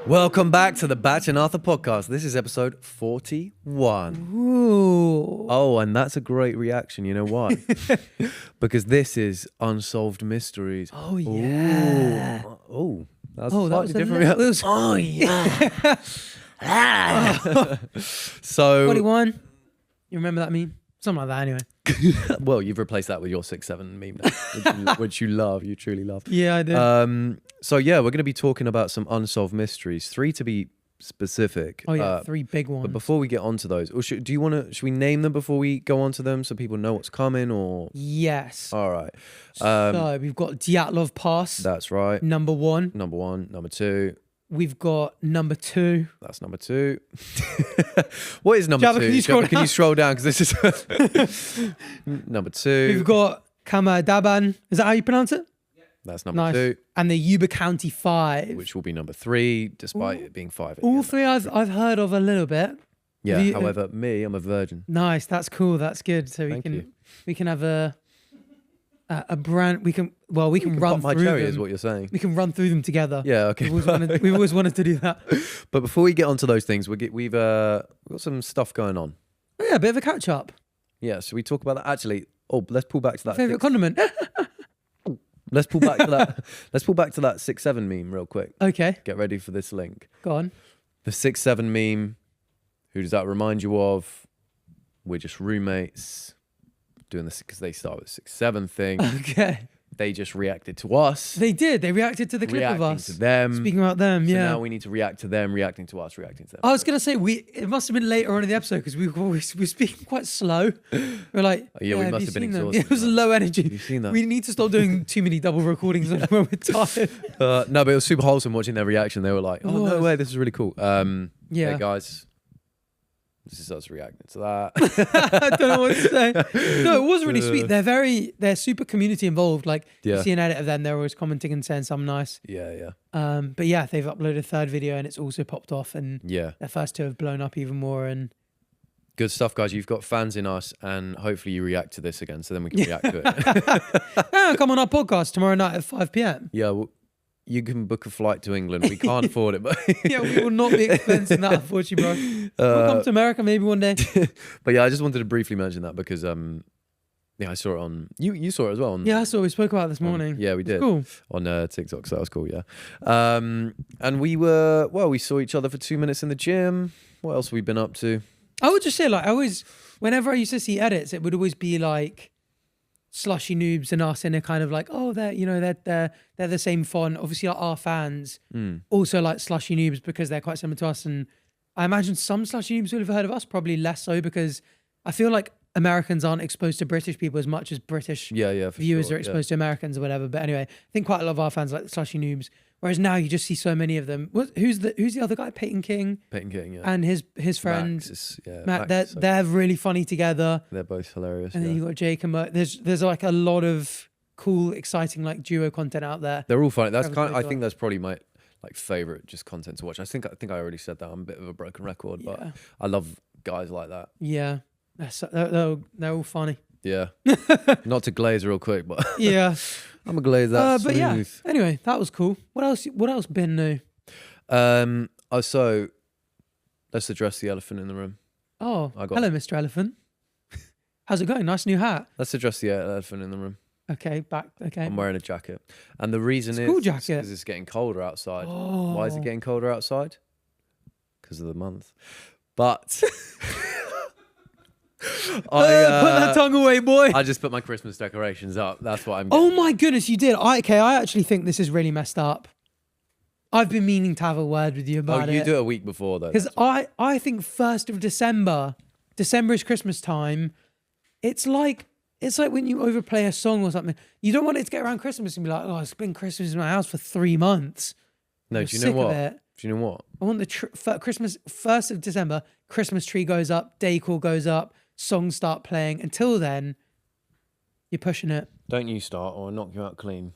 Welcome back to the Bach and Arthur podcast. This is episode 41. Ooh. Oh, and that's a great reaction. You know why? Because this is Unsolved Mysteries. Oh, yeah. Ooh. Oh, that's Oh, that was a different. little... Oh, yeah. So, 41. You remember that meme? Something like that anyway. well, you've replaced that with your 6-7 meme now, which you love. You truly love. Yeah, I did. So, yeah, we're going to be talking about some unsolved mysteries. 3 to be specific. Oh, yeah, 3 big ones. But before we get onto those, or should we name them before we go on to them so people know what's coming? Or Yes. all right. So we've got Dyatlov Pass. That's right. Number 1. Number 1. Number 2. We've got number 2. That's number 2. What is number Jabba, 2? Can you scroll down? Because this is number 2. We've got Khamar-Daban. Is that how you pronounce it? That's number 2. And the Yuba County 5. Which will be number 3, despite it being 5. All 3 I've heard of a little bit. Yeah. However, I'm a virgin. Nice. That's cool. That's good. So we can have a brand. We can run my through cherry them. is what you're saying. We can run through them together. Yeah. Okay. We've always wanted to do that. But before we get onto those things, we've got some stuff going on. Oh, yeah, a bit of a catch up. Yeah. So we talk about that. Actually, let's pull back to that. Favorite condiment. Let's pull back to that. Let's pull back to that 6-7 meme real quick. Okay. Get ready for this link. Go on. The 6-7 meme. Who does that remind you of? We're just roommates doing this because they started with 6-7 thing. Okay. They just reacted to us. They did. They reacted to the clip of us. Reacting to them. Speaking about them, So yeah. now we need to react to them, reacting to us, reacting to them. I was gonna say it must have been later on in the episode because we were speaking quite slow. We're like, Oh, yeah, we must have been exhausted. Yeah, it was low energy. You've seen that. We need to stop doing too many double recordings when we're tired. No, but it was super wholesome watching their reaction. They were like, "Oh no way, this is really cool." Yeah, hey guys, this is us reacting to that. I don't know what to say. No, it was really sweet. They're super community involved. Like you see an edit of them, they're always commenting and saying something nice. Yeah. But yeah, they've uploaded a 3rd video and it's also popped off, and Yeah. their first 2 have blown up even more. And Good stuff, guys. You've got fans in us, and hopefully you react to this again, so then we can react to it. yeah, come on our podcast tomorrow night at 5 p.m. Yeah, well, you can book a flight to England. We can't afford it, but Yeah, we will not be expensing that, unfortunately, bro. We'll come to America maybe one day. But yeah, I just wanted to briefly mention that because yeah, I saw it on you saw it as well. Yeah, I saw we spoke about it this morning. Yeah, we did. Cool. On TikTok, so that was cool. Yeah, and we saw each other for 2 minutes in the gym. What else have we been up to? I would just say, like, whenever I used to see edits, it would always be like Slushy, Noobz and us in a kind of like, oh, they're the same font. Obviously, like, our fans also like Slushy Noobz because they're quite similar to us. And I imagine some Slushy Noobz will have heard of us, probably less so because I feel like Americans aren't exposed to British people as much as British viewers are exposed to Americans or whatever. But anyway, I think quite a lot of our fans like the Slushy Noobz. Whereas now you just see so many of them. Who's the other guy? Peyton King. Peyton King, yeah. And his friend Matt. Max, they're really funny together. They're both hilarious. And then you got Jake and Mert. There's like a lot of cool, exciting like duo content out there. They're all funny. That's I think that's probably my favorite just content to watch. I think I already said that. I'm a bit of a broken record, but I love guys like that. Yeah, they're all funny. Yeah. Not to glaze real quick, but yeah. I'm a glaze that but smooth. Yeah. Anyway, that was cool. What else been new? So let's address the elephant in the room. Oh, hello, Mr. Elephant. How's it going? Nice new hat. Let's address the elephant in the room. Okay, back. Okay. I'm wearing a jacket. And the reason is cool jacket. because it's getting colder outside. Oh. Why is it getting colder outside? Because of the month. But put that tongue away, boy. I just put my Christmas decorations up. That's what I'm getting. Oh my goodness, you did. I actually think this is really messed up. I've been meaning to have a word with you about it. Oh, you do it a week before though. Because I think 1st of December is Christmas time. It's like when you overplay a song or something. You don't want it to get around Christmas and be like, oh, it's been Christmas in my house for 3 months. No, do you know what? Do you know what? I want the Christmas 1st of December, Christmas tree goes up, decor goes up, songs start playing. Until then, you're pushing it. Don't you start or I'll knock you out clean.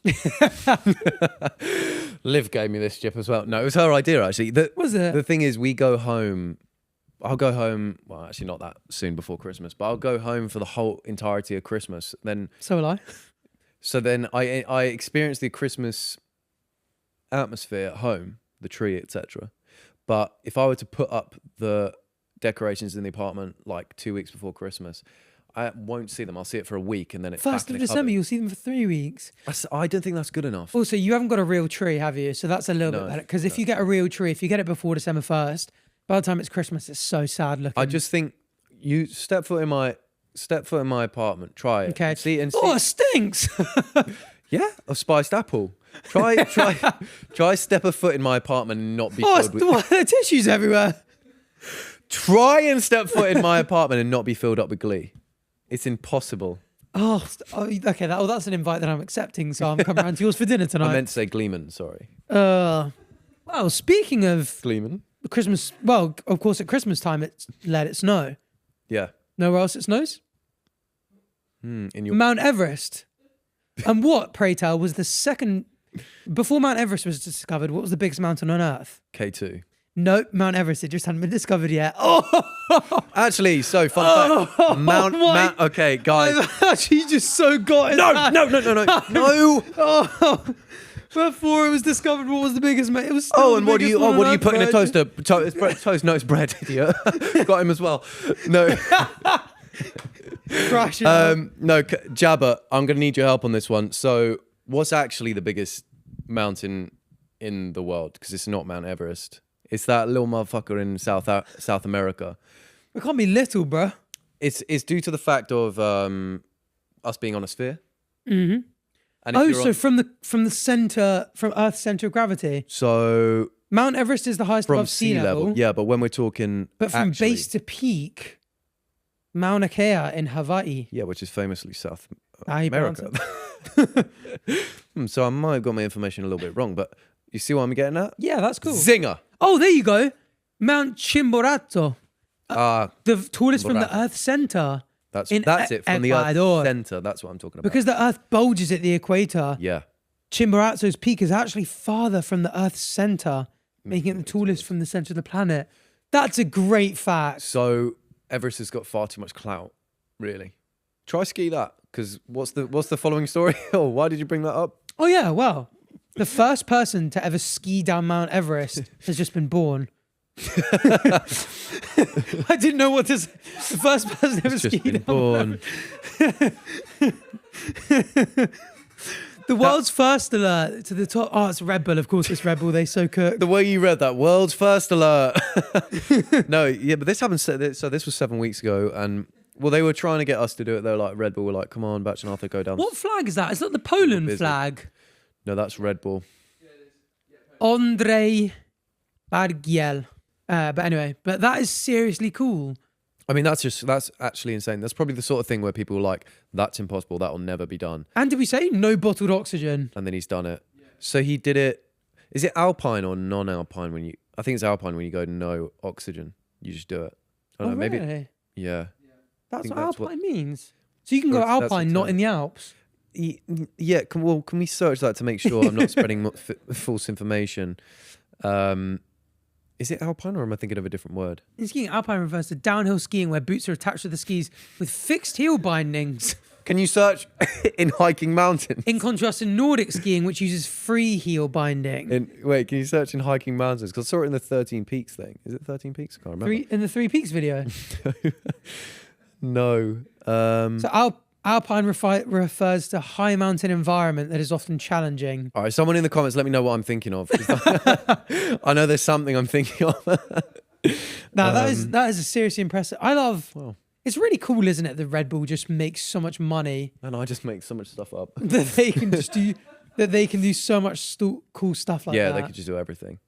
Liv gave me this chip as well. No, it was her idea actually. Was it? The thing is, we go home. I'll go home. Well, actually, not that soon before Christmas, but I'll go home for the whole entirety of Christmas. Then so will I. So then I experience the Christmas atmosphere at home, the tree, etc. But if I were to put up the decorations in the apartment like 2 weeks before Christmas, I won't see them. I'll see it for a week and then it's First back in of the December, cupboard. you'll see them for 3 weeks. I don't think that's good enough. Also, you haven't got a real tree, have you? So that's a little bit No, better. Because if you get a real tree, if you get it before December 1st, by the time it's Christmas, it's so sad looking. I just think you step foot in my apartment. Try it. Okay. See and Oh, see. it stinks. Yeah, a spiced apple. Try step a foot in my apartment and not be Oh, filled with. why are there tissues everywhere? Try and step foot in my apartment and not be filled up with glee. It's impossible. Okay. That's an invite that I'm accepting. So I'm coming around to yours for dinner tonight. I meant to say Gleeman. Sorry, Well, speaking of Gleeman. Christmas, well, of course, at Christmas time, it's let it snow. Yeah. Nowhere else it snows? In your Mount Everest. And what, pray tell, was the second... Before Mount Everest was discovered, what was the biggest mountain on Earth? K2. Nope, Mount Everest. It just hadn't been discovered yet. Oh! Actually, so fun fact. Mount. Okay, guys. I've actually just so got it. No. No. Oh! Before it was discovered, what was the biggest... It was still Oh, the and what do biggest you? one Oh, on what do you Earth, put in a bro. toaster? Toast. No, it's bread. Idiot. Got him as well. No. Crash it out. No, Jabba, I'm going to need your help on this one. So, what's actually the biggest mountain in the world? Because it's not Mount Everest. It's that little motherfucker in South America. It can't be little, bro. It's due to the fact of us being on a sphere. Mm-hmm. And if Oh, you're so from the center, from Earth's center of gravity. so Mount Everest is the highest from above sea level. Yeah, but when we're talking, But from actually, base to peak, Mauna Kea in Hawaii. yeah, which is famously South How you pronounce America. So I might have got my information a little bit wrong, but you see what I'm getting at? Yeah, that's cool. Zinger. Oh, there you go. Mount Chimborazo, the tallest from the Chimborazo. Earth's center. That's In it from the Ecuador. Earth center. That's what I'm talking about. Because the Earth bulges at the equator, yeah, Chimborazo's peak is actually farther from the Earth's center, making it the tallest from the center of the planet. That's a great fact. so Everest has got far too much clout. Really, try ski that. Because what's the following story? Oh, why did you bring that up? Oh yeah, well, the first person to ever ski down Mount Everest has just been born. I didn't know what to say. The first person to ever Just skied been down born. the world's first alert to the top. Oh, it's Red Bull. Of course, it's Red Bull. They so cook. The way you read that, world's first alert. No, yeah, but this happened. So this was 7 weeks ago, and well, they were trying to get us to do it. They're like, Red Bull were like, come on, Batch and Arthur, go down. What flag is that? Is that the Poland busy. flag? No, that's Red Bull. Andrzej Bargiel. But anyway, but that is seriously cool. I mean, that's actually insane. That's probably the sort of thing where people are like, that's impossible. That will never be done. And did we say no bottled oxygen? And then he's done it. So he did it. Is it alpine or non-alpine I think it's alpine when you go no oxygen. You just do it. I don't know, maybe. Really? Yeah. That's think what that's alpine means. So you can go That's the alpine, not term. in the Alps. Yeah. Can we search that to make sure I'm not spreading false information? Is it alpine or am I thinking of a different word? In skiing, alpine refers to downhill skiing where boots are attached to the skis with fixed heel bindings. Can you search in hiking mountains? In contrast to Nordic skiing, which uses free heel binding. Wait, can you search in hiking mountains? Because I saw it in the 13 Peaks thing. Is it 13 Peaks? I can't remember. In the Three Peaks video. No. So alpine refers to high mountain environment that is often challenging. All right, someone in the comments, let me know what I'm thinking of. 'Cause I know there's something I'm thinking of. Now that is a seriously impressive. I love. Wow. It's really cool, isn't it? That Red Bull just makes so much money And I just make so much stuff up. that they can just do. That they can do so much cool stuff like Yeah, that. they could just do everything.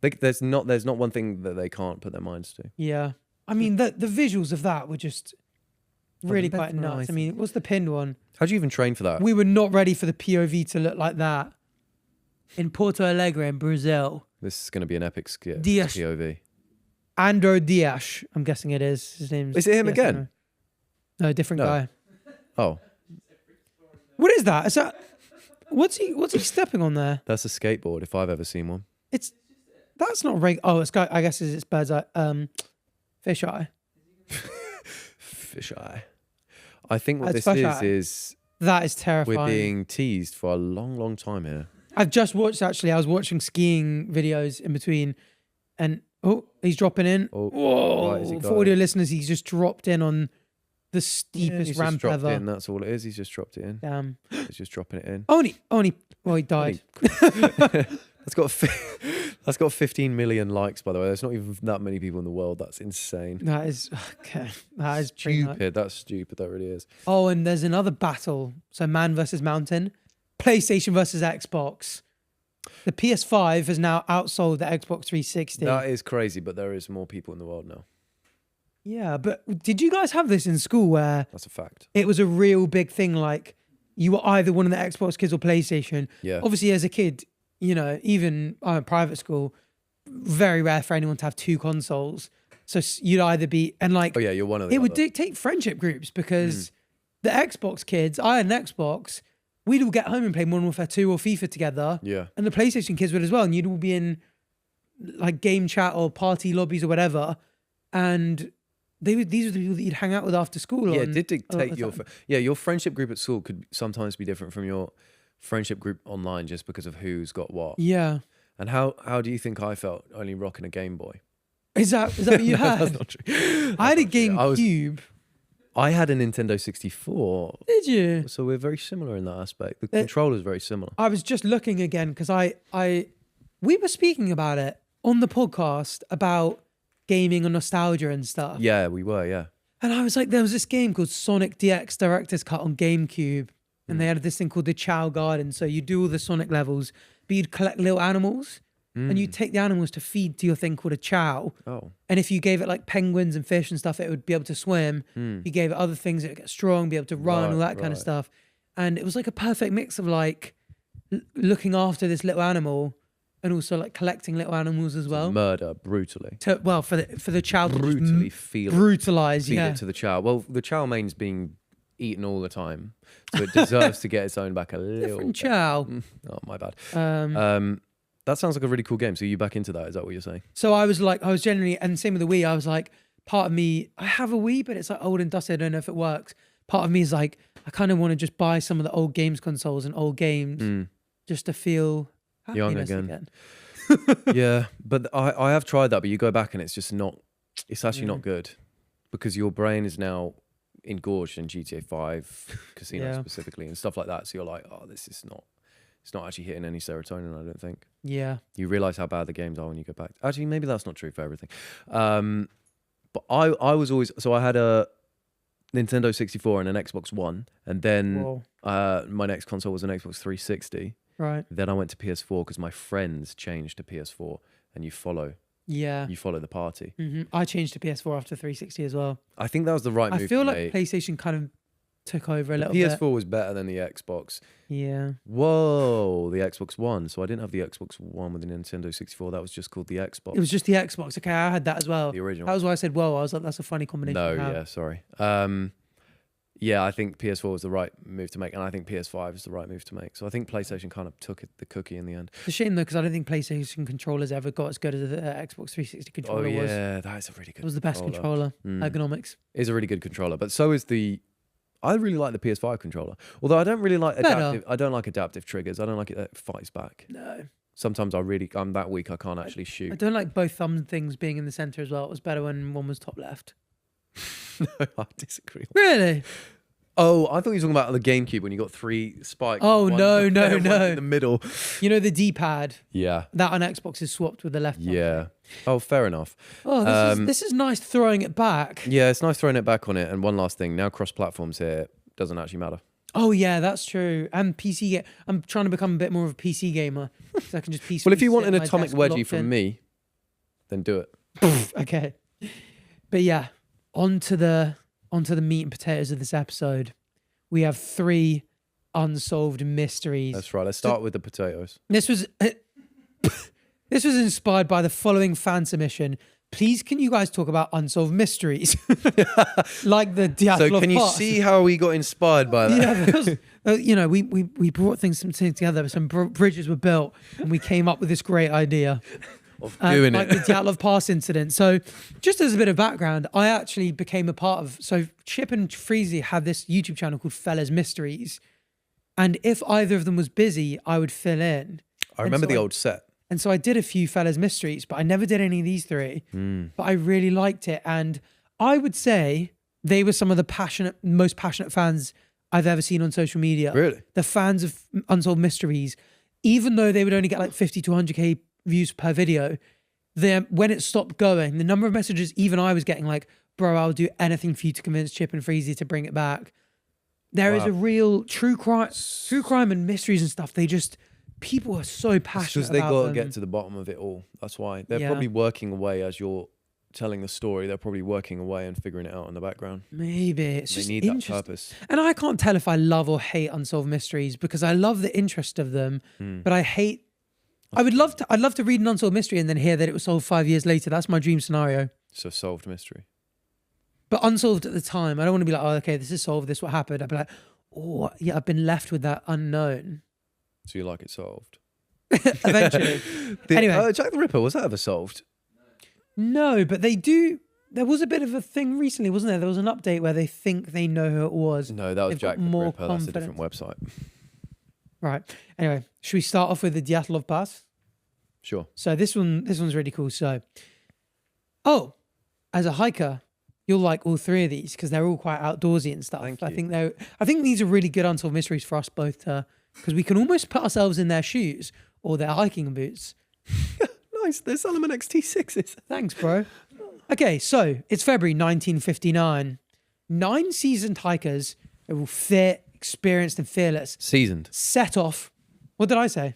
There's not one thing that they can't put their minds to. Yeah, I mean the visuals of that were just really the quite best nuts. one, I mean, what's the pinned one? How do you even train for that? We were not ready for the POV to look like that in Porto Alegre in Brazil. This is going to be an epic Dias. POV. Andro Dias, I'm guessing it is. His name's. Is it him Dias, again? No, different No. guy. Oh, What is that? Is that what's he stepping on there? that's a skateboard if I've ever seen one. That's not Oh, I guess it's bird's eye. Fish eye. Fish eye. I think what It's this fish eye. is That is terrifying. we're being teased for a long, long time here. I've just watched, actually, I was watching skiing videos in between And he's dropping in. Oh, Whoa! right, is he For audio listeners, he's just dropped in on the steepest he's ramp just dropped ever. in. That's all it is. He's just dropped it in. Damn. He's just dropping it in. Well, he died. That's got 15 million likes, by the way. There's not even that many people in the world. That's insane. That is okay. That is pretty nuts. Stupid. That's stupid. That really is. Oh, and there's another battle. So man versus mountain, PlayStation versus Xbox. The PS5 has now outsold the Xbox 360. That is crazy, but there is more people in the world now. Yeah, but did you guys have this in school where That's a fact. it was a real big thing? Like you were either one of the Xbox kids or PlayStation. Yeah. Obviously, as a kid, you know, even I'm in private school, very rare for anyone to have two consoles. So you'd either be, and like, Oh yeah, you're one of the it would other. dictate friendship groups because the Xbox kids, I had an Xbox, we'd all get home and play Modern Warfare 2 or FIFA together. Yeah. And the PlayStation kids would as well. And you'd all be in like game chat or party lobbies or whatever. And these were the people that you'd hang out with after school. Yeah, on it did a lot of dictate the your time. your friendship group at school could sometimes be different from your friendship group online just because of who's got what. Yeah. And how do you think I felt only rocking a Game Boy? Is that what you No, had? That's not true. I had a That's not true. GameCube. I had a Nintendo 64, Did you? so we're very similar in that aspect. The controller's very similar. I was just looking again because we were speaking about it on the podcast about gaming and nostalgia and stuff. Yeah, we were, yeah. And I was like, there was this game called Sonic DX Director's Cut on GameCube. And they had this thing called the Chow Garden. So you do all the Sonic levels, but you'd collect little animals and you'd take the animals to feed to your thing called a chow. Oh. And if you gave it like penguins and fish and stuff, it would be able to swim. If you gave it other things, it would get strong, be able to run, all that kind of stuff. And it was like a perfect mix of like looking after this little animal and also like collecting little animals as well. Murder, brutally. For the chow to just Brutally feed brutalize, it to the chow. Well, the chow main's being eaten all the time, so it deserves to get its own back a little Different bit. chow. Oh, my bad. That sounds like a really cool game. So you back into that? Is that what you're saying? So I was generally, and same with the Wii, I was like, part of me, I have a Wii, but it's like old and dusty. I don't know if it works. Part of me is like, I kind of want to just buy some of the old games consoles and old games just to feel Young happiness again. Yeah, but I have tried that, but you go back and it's just not, it's actually not good because your brain is now engorged in GTA 5 Casino specifically and stuff like that. So you're like, oh, this is not, it's not actually hitting any serotonin, I don't think. Yeah. You realize how bad the games are when you go back. Actually, maybe that's not true for everything. But I was always, so I had a Nintendo 64 and an Xbox One, and then my next console was an Xbox 360. Right. Then I went to PS4 because my friends changed to PS4, and you follow the party. I changed to PS4 after 360 as well. I think that was the right move. I feel to like make. PlayStation kind of took over a little PS4 bit. was better than the Xbox. Yeah. Whoa, the Xbox One. So I didn't have the Xbox One with the Nintendo 64. That was just called the Xbox. It was just the Xbox. Okay, I had that as well. The original. That was why I said, whoa. I was like, that's a funny combination. No, to have. yeah, sorry. Yeah, I think PS4 was the right move to make, and I think PS5 is the right move to make. So I think PlayStation kind of took the cookie in the end. It's a shame though, because I don't think PlayStation controllers ever got as good as the Xbox 360 controller was. Oh yeah, that is a really good. It was the best controller. Ergonomics. Is a really good controller, but so is the. I really like the PS5 controller, although I don't really like adaptive. I don't like adaptive triggers. I don't like it fights back. No. Sometimes I'm that weak I can't actually shoot. I don't like both thumb things being in the center as well. It was better when one was top left. No, I disagree. Really? Oh, I thought you were talking about the GameCube when you got 3 spikes. Oh, no. in the middle. You know the D-pad? Yeah. That on Xbox is swapped with the left one. Yeah. Oh, fair enough. Oh, this is nice throwing it back. Yeah, it's nice throwing it back on it. And one last thing, now cross-platforms here doesn't actually matter. Oh, yeah, that's true. And PC, I'm trying to become a bit more of a PC gamer. So I can just PC. Well, if you want sit an at my atomic desk wedgie locked from in. me, then do it. Okay. But yeah, onto the meat and potatoes of this episode. We have 3 unsolved mysteries. That's right. Let's start with the potatoes. This was inspired by the following fan submission. Please, can you guys talk about unsolved mysteries? Like the Dyatlov So can you part. see how we got inspired by that? Yeah, we brought things together. Some bridges were built, and we came up with this great idea. Of doing like it. the Dyatlov Pass incident. So just as a bit of background, I actually became a part of, so Chip and Freezy had this YouTube channel called Fella's Mysteries. And if either of them was busy, I would fill in. I remember the old set. And so I did a few fellas mysteries, but I never did any of these three. But I really liked it. And I would say they were some of the most passionate fans I've ever seen on social media. Really? The fans of Unsolved Mysteries, even though they would only get like 50 to 100K views per video, when it stopped going, the number of messages even I was getting like, bro, I'll do anything for you to convince Chip and Freezy to bring it back. There is a real true crime and mysteries and stuff. People are so passionate because they got to them. get to the bottom of it all. That's why they're probably working away as you're telling the story. They're probably working away and figuring it out in the background. Maybe it's they just need that interesting. purpose. And I can't tell if I love or hate Unsolved Mysteries because I love the interest of them, but I hate. I'd love to read an Unsolved Mystery and then hear that it was solved 5 years later. That's my dream scenario. So solved mystery. But unsolved at the time. I don't want to be like, oh, okay, this is solved. This is what happened. I'd be like, oh, yeah, I've been left with that unknown. So you like it solved? Eventually. Anyway. Jack the Ripper, was that ever solved? No, but they do. There was a bit of a thing recently, wasn't there? There was an update where they think they know who it was. No, that was They've got Jack the more Ripper. That's a confidence. different website. Right. Anyway, should we start off with the Dyatlov pass? Sure. So this one's really cool. So, as a hiker, you'll like all three of these because they're all quite outdoorsy and stuff. Thank I you. think these are really good unsolved mysteries for us both because we can almost put ourselves in their shoes or their hiking boots. Nice. They're Salomon XT6s. Thanks, bro. Okay, so it's February 1959. 9 seasoned hikers who were fit, experienced, and fearless Seasoned. set off. What did I say?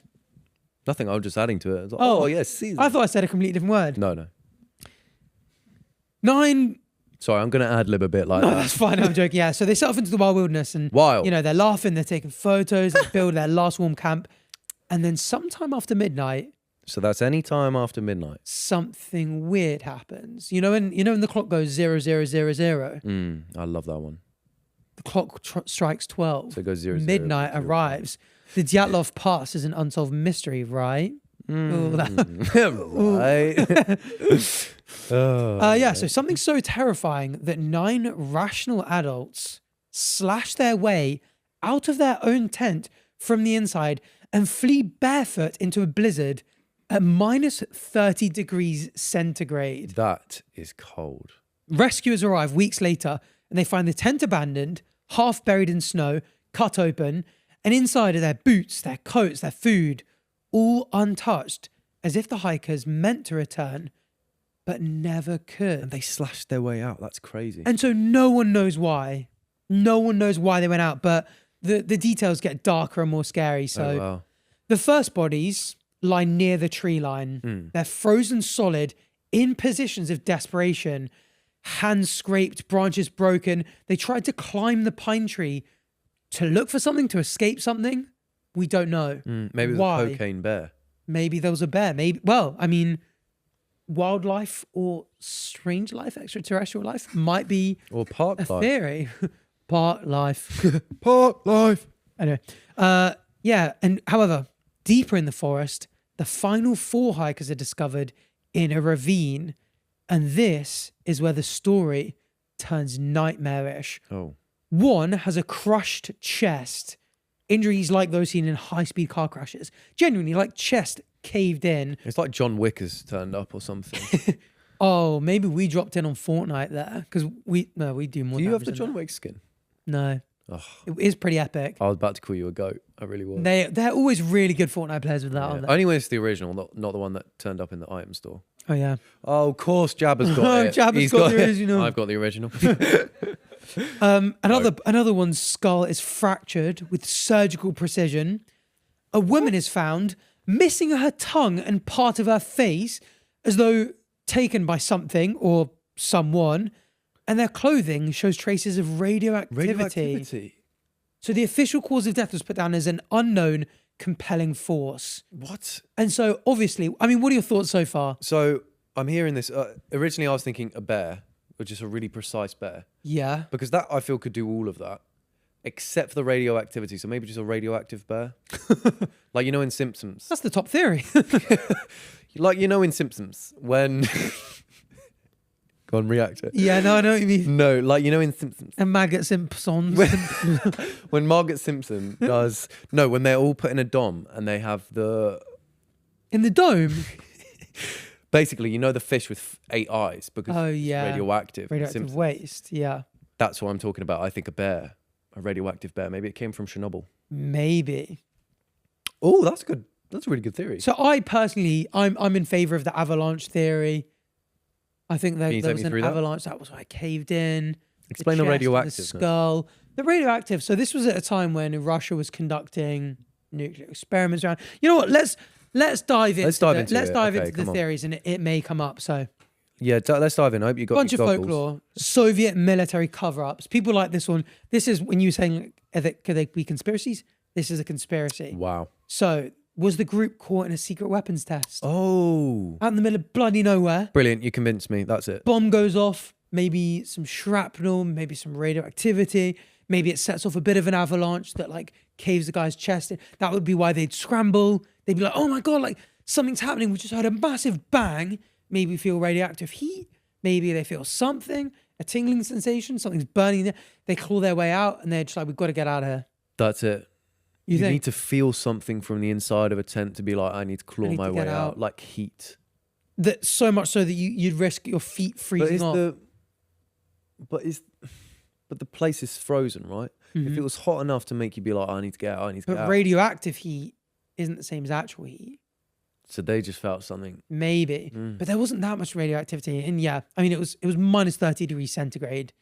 Nothing. I was just adding to it. I was like, yes, seasoned. I thought I said a completely different word. No. 9. Sorry, I'm going to ad-lib a bit like No, that. that's fine. I'm joking. Yeah, so they set off into the wild wilderness and, Wild. they're laughing, they're taking photos, they build their last warm camp. And then sometime after midnight, So that's any time after midnight. something weird happens. You know when the clock goes 0000, I love that one. the clock strikes 12. So it goes 00. Midnight arrives. The Dyatlov Pass is an unsolved mystery, right? Ooh, right. So something so terrifying that 9 rational adults slash their way out of their own tent from the inside and flee barefoot into a blizzard at minus 30 degrees centigrade. That is cold. Rescuers arrive weeks later and they find the tent abandoned, half buried in snow, cut open, and inside are their boots, their coats, their food, all untouched, as if the hikers meant to return, but never could. And they slashed their way out. That's crazy. And so no one knows why. No one knows why they went out, but the details get darker and more scary. So wow. the first bodies lie near the tree line. They're frozen solid in positions of desperation, hands scraped, branches broken. They tried to climb the pine tree to look for something, to escape something. We don't know. Maybe it was why. a cocaine bear. Maybe there was a bear. Wildlife or strange life, extraterrestrial life might be Or park a life. theory. Park life. Park life. Anyway, and however, deeper in the forest, the final 4 hikers are discovered in a ravine, and this is where the story turns nightmarish. Oh. One has a crushed chest, injuries like those seen in high-speed car crashes, genuinely like chest caved in. It's like John Wick has turned up or something. Oh, maybe we dropped in on Fortnite there because we do more. Do you have damage the than John that. Wick skin? No, Oh, it is pretty epic. I was about to call you a goat. I really was. They're always really good Fortnite players with that, Yeah. aren't they? Only when it's the original, not the one that turned up in the item store. Oh yeah. Oh, of course, Jabba's got it. Jabba's He's got the it. original. I've got the original. Another one's skull is fractured with surgical precision. A woman is found missing her tongue and part of her face as though taken by something or someone, and their clothing shows traces of radioactivity. So the official cause of death was put down as an unknown compelling force. What? And so obviously, I mean, what are your thoughts so far? So I'm hearing this. Originally, I was thinking a bear, or just a really precise bear, Yeah. because that I feel could do all of that, except for the radioactivity. So maybe just a radioactive bear, like you know in Simpsons. That's the top theory. Like you know in Simpsons when. Go on, react it. Yeah, no, I know what you mean. No, like you know in Simpsons. And Maggot Simpsons. When Margaret Simpson does when they're all put in a dom and they have the In the dome? Basically, you know the fish with 8 eyes because Oh, it's yeah. radioactive. Radioactive waste, yeah. That's what I'm talking about. I think a bear, a radioactive bear. Maybe it came from Chernobyl. Maybe. Oh, that's good. That's a really good theory. So I personally, I'm in favor of the avalanche theory. I think that Can you there take was me an through that? avalanche that was like caved in. Explain the chest, radioactiveness. The skull. The radioactive. So this was at a time when Russia was conducting nuclear experiments around. You know what? Let's dive into the theories, and it may come up. So yeah, let's dive in. I hope you got bunch your of goggles. folklore, Soviet military cover-ups. People like this one. This is when you were saying, could they be conspiracies? This is a conspiracy. Wow. So was the group caught in a secret weapons test? Oh. Out in the middle of bloody nowhere. Brilliant. You convinced me. That's it. Bomb goes off. Maybe some shrapnel. Maybe some radioactivity. Maybe it sets off a bit of an avalanche that like caves the guy's chest in. That would be why they'd scramble. They'd be like, oh my God, like something's happening. We just heard a massive bang. Maybe feel radioactive heat. Maybe they feel something, a tingling sensation. Something's burning there. They claw their way out and they're just like, we've got to get out of here. That's it. You think? need to feel something from the inside of a tent to be like, I need to claw my way out. Like heat. That so much so that you'd risk your feet freezing off. But the place is frozen, right? If it was hot enough to make you be like, I need to get out, I need to get out. But radioactive heat isn't the same as actual heat. So they just felt something. Maybe. But there wasn't that much radioactivity. And yeah, I mean, it was minus 30 degrees centigrade.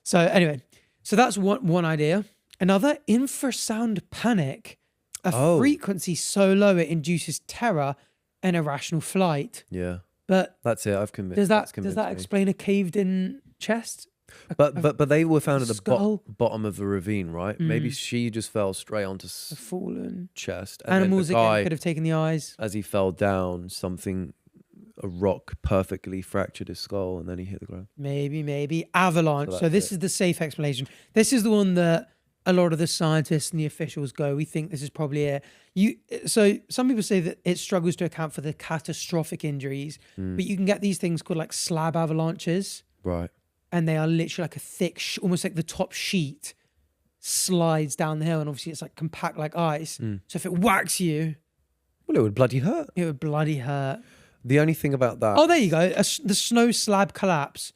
So anyway, so that's one idea. Another, infrasound panic. A frequency so low it induces terror and irrational flight. Yeah. But that's it. I've convinced. Does that explain a caved-in chest? But they were found at the bottom of the ravine, right? Maybe she just fell straight onto a fallen chest. And animals then the guy, again could have taken the eyes. As he fell down, a rock perfectly fractured his skull, and then he hit the ground. Maybe avalanche. So this is the safe explanation. This is the one that a lot of the scientists and the officials go, we think this is probably it. So some people say that it struggles to account for the catastrophic injuries, but you can get these things called like slab avalanches. Right. And they are literally like a thick, almost like the top sheet slides down the hill. And obviously it's like compact like ice. So if it whacks you. Well, it would bloody hurt. It would bloody hurt. The only thing about that. Oh, there you go. The snow slab collapse.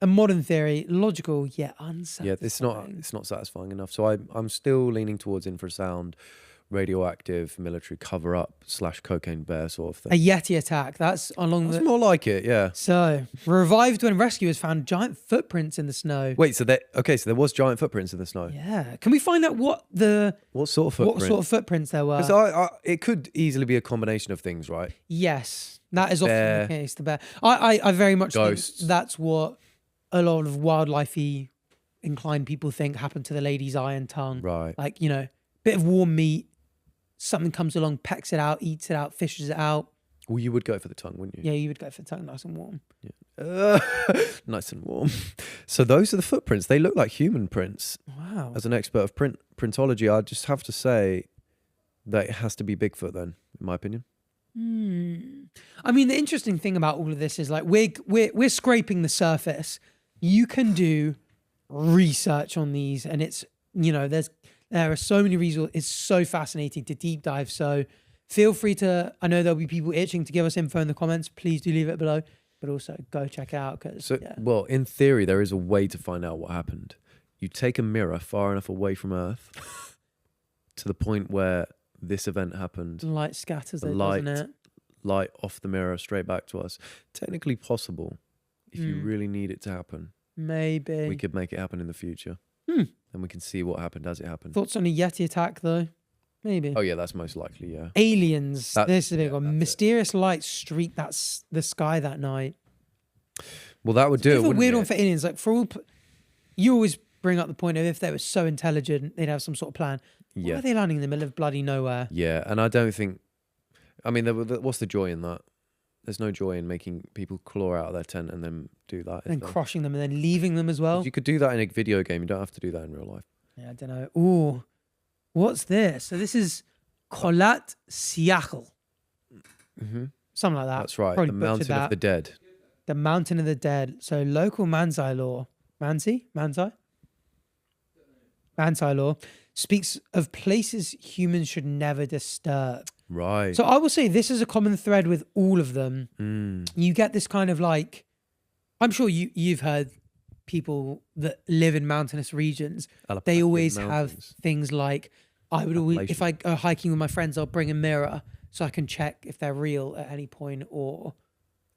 A modern theory, logical yet unsatisfying. Yeah, it's not satisfying enough. So I'm still leaning towards infrasound, radioactive, military cover-up / cocaine bear sort of thing. A Yeti attack. That's more like it, yeah. So, revived when rescuers found giant footprints in the snow. Wait, so there was giant footprints in the snow? Yeah. Can we find out what sort of footprints there were? Because it could easily be a combination of things, right? Yes. That is often the case, the bear. I very much think that's what a lot of wildlife-y inclined people think happened to the lady's eye and tongue. Right. Like, bit of warm meat, something comes along, pecks it out, eats it out, fishes it out. Well, you would go for the tongue, wouldn't you? Yeah, you would go for the tongue, nice and warm. Yeah. Nice and warm. So those are the footprints. They look like human prints. Wow. As an expert of printology, I just have to say that it has to be Bigfoot then, in my opinion. I mean, the interesting thing about all of this is like we're scraping the surface. You can do research on these, and it's there are so many resources. It's so fascinating to deep dive. So feel free to. I know there'll be people itching to give us info in the comments. Please do leave it below, but also go check it out. Well, in theory, there is a way to find out what happened. You take a mirror far enough away from Earth to the point where this event happened. Light scatters it, doesn't it? Light off the mirror straight back to us. Technically possible if you really need it to happen. Maybe we could make it happen in the future. And we can see what happened as it happened. Thoughts on a Yeti attack though? Maybe. Oh yeah, that's most likely. Yeah. Aliens. This is a big one. Mysterious lights streaked the sky that night. Well, that would do it. It's a weird one for aliens. Like you always bring up the point of if they were so intelligent, they'd have some sort of plan. Why are they landing in the middle of bloody nowhere? Yeah, and I don't think. I mean, what's the joy in that? There's no joy in making people claw out of their tent and then do that. And then crushing them and then leaving them as well. You could do that in a video game. You don't have to do that in real life. Yeah, I don't know. Ooh, what's this? So this is Kholat Syakhl. Something like that. That's right. Probably the Mountain of the Dead. The Mountain of the Dead. So local Mansi law. Mansi law speaks of places humans should never disturb. Right. So I will say this is a common thread with all of them. You get this kind of like, I'm sure you've heard people that live in mountainous regions. They always have things like, I would always, if I go hiking with my friends, I'll bring a mirror so I can check if they're real at any point, or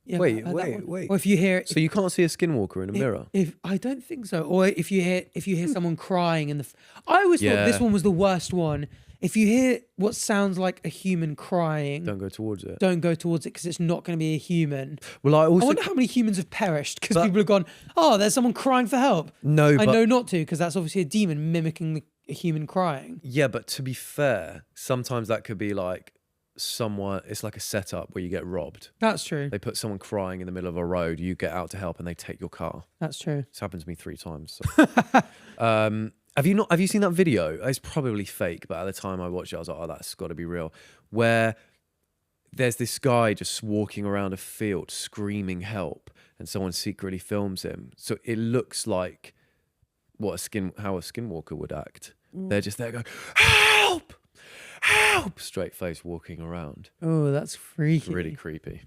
wait. Or if you hear, so you can't see a skinwalker in a mirror? If I don't think so, or if you hear someone crying in the, I always thought this one was the worst one. If you hear what sounds like a human crying, don't go towards it. Don't go towards it because it's not going to be a human. Well, I wonder how many humans have perished because people have gone, oh, there's someone crying for help. No, I know not to, because that's obviously a demon mimicking a human crying. Yeah, but to be fair, sometimes that could be like someone, it's like a setup where you get robbed. That's true. They put someone crying in the middle of a road, you get out to help and they take your car. That's true. It's happened to me 3 times. So. Have you seen that video? It's probably fake, but at the time I watched it, I was like, oh, that's got to be real. Where there's this guy just walking around a field screaming help, and someone secretly films him. So it looks like how a skinwalker would act. They're just there going, help! Help! Straight face walking around. Oh, that's freaky. It's really creepy.